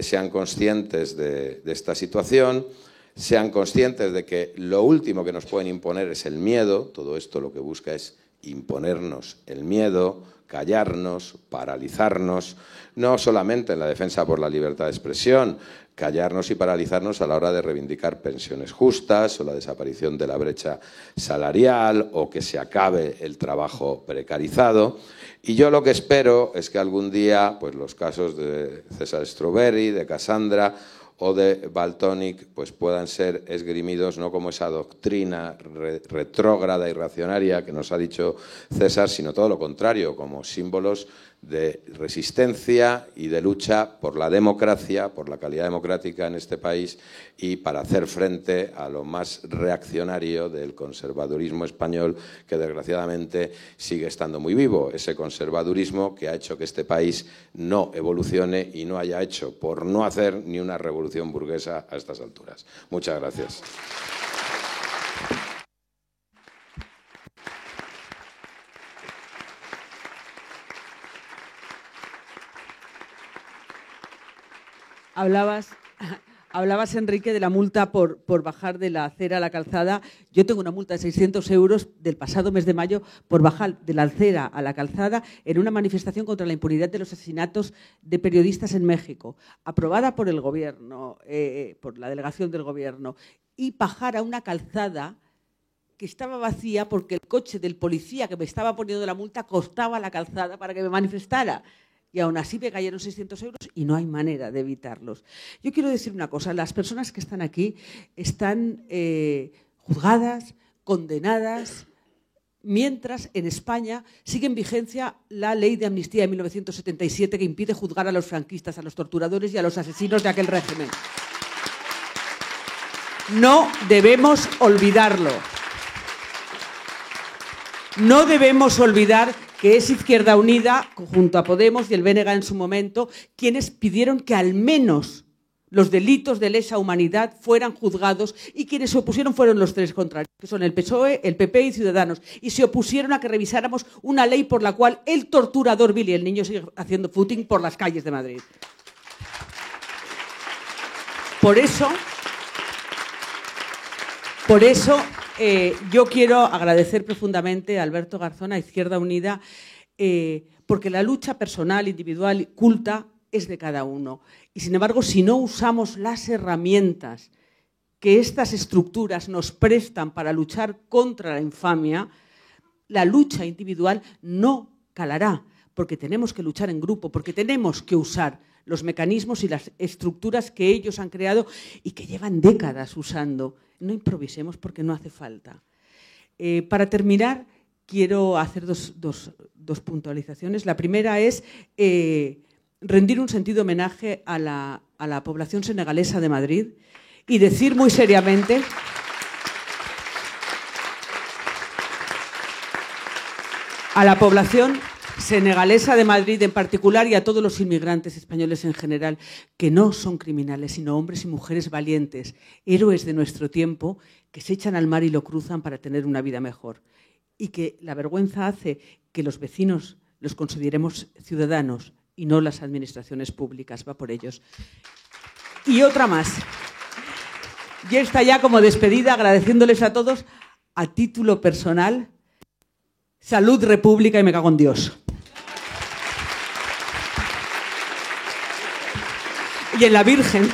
sean conscientes de esta situación, sean conscientes de que lo último que nos pueden imponer es el miedo. Todo esto lo que busca es imponernos el miedo, callarnos, paralizarnos, no solamente en la defensa por la libertad de expresión, callarnos y paralizarnos a la hora de reivindicar pensiones justas o la desaparición de la brecha salarial o que se acabe el trabajo precarizado. Y yo lo que espero es que algún día pues, los casos de César Strawberry, de Cassandra o de Valtònyc pues puedan ser esgrimidos no como esa doctrina retrógrada y reaccionaria que nos ha dicho César, sino todo lo contrario, como símbolos de resistencia y de lucha por la democracia, por la calidad democrática en este país y para hacer frente a lo más reaccionario del conservadurismo español, que desgraciadamente sigue estando muy vivo. Ese conservadurismo que ha hecho que este país no evolucione y no haya hecho, por no hacer, ni una revolución burguesa a estas alturas. Muchas gracias. Hablabas, Enrique, de la multa por bajar de la acera a la calzada. Yo tengo una multa de 600 euros del pasado mes de mayo por bajar de la acera a la calzada en una manifestación contra la impunidad de los asesinatos de periodistas en México, aprobada por el Gobierno, por la delegación del Gobierno, y bajar a una calzada que estaba vacía porque el coche del policía que me estaba poniendo la multa costaba la calzada para que me manifestara. Y aún así me cayeron 600 euros y no hay manera de evitarlos. Yo quiero decir una cosa, las personas que están aquí están juzgadas, condenadas, mientras en España sigue en vigencia la ley de amnistía de 1977 que impide juzgar a los franquistas, a los torturadores y a los asesinos de aquel régimen. No debemos olvidarlo. No debemos olvidar que es Izquierda Unida, junto a Podemos y el BNG en su momento, quienes pidieron que al menos los delitos de lesa humanidad fueran juzgados y quienes se opusieron fueron los tres contrarios, que son el PSOE, el PP y Ciudadanos, y se opusieron a que revisáramos una ley por la cual el torturador Billy el Niño sigue haciendo footing por las calles de Madrid. Por eso yo quiero agradecer profundamente a Alberto Garzón, a Izquierda Unida, porque la lucha personal, individual, culta, es de cada uno. Y sin embargo, si no usamos las herramientas que estas estructuras nos prestan para luchar contra la infamia, la lucha individual no calará, porque tenemos que luchar en grupo, porque tenemos que usar los mecanismos y las estructuras que ellos han creado y que llevan décadas usando. No improvisemos porque no hace falta. Para terminar, quiero hacer dos puntualizaciones. La primera es rendir un sentido homenaje a la población senegalesa de Madrid y decir muy seriamente a la población senegalesa de Madrid en particular y a todos los inmigrantes españoles en general, que no son criminales, sino hombres y mujeres valientes, héroes de nuestro tiempo, que se echan al mar y lo cruzan para tener una vida mejor. Y que la vergüenza hace que los vecinos los consideremos ciudadanos y no las administraciones públicas. Va por ellos. Y otra más. Y esta ya como despedida, agradeciéndoles a todos, a título personal, salud, república y me cago en Dios. Y en la Virgen.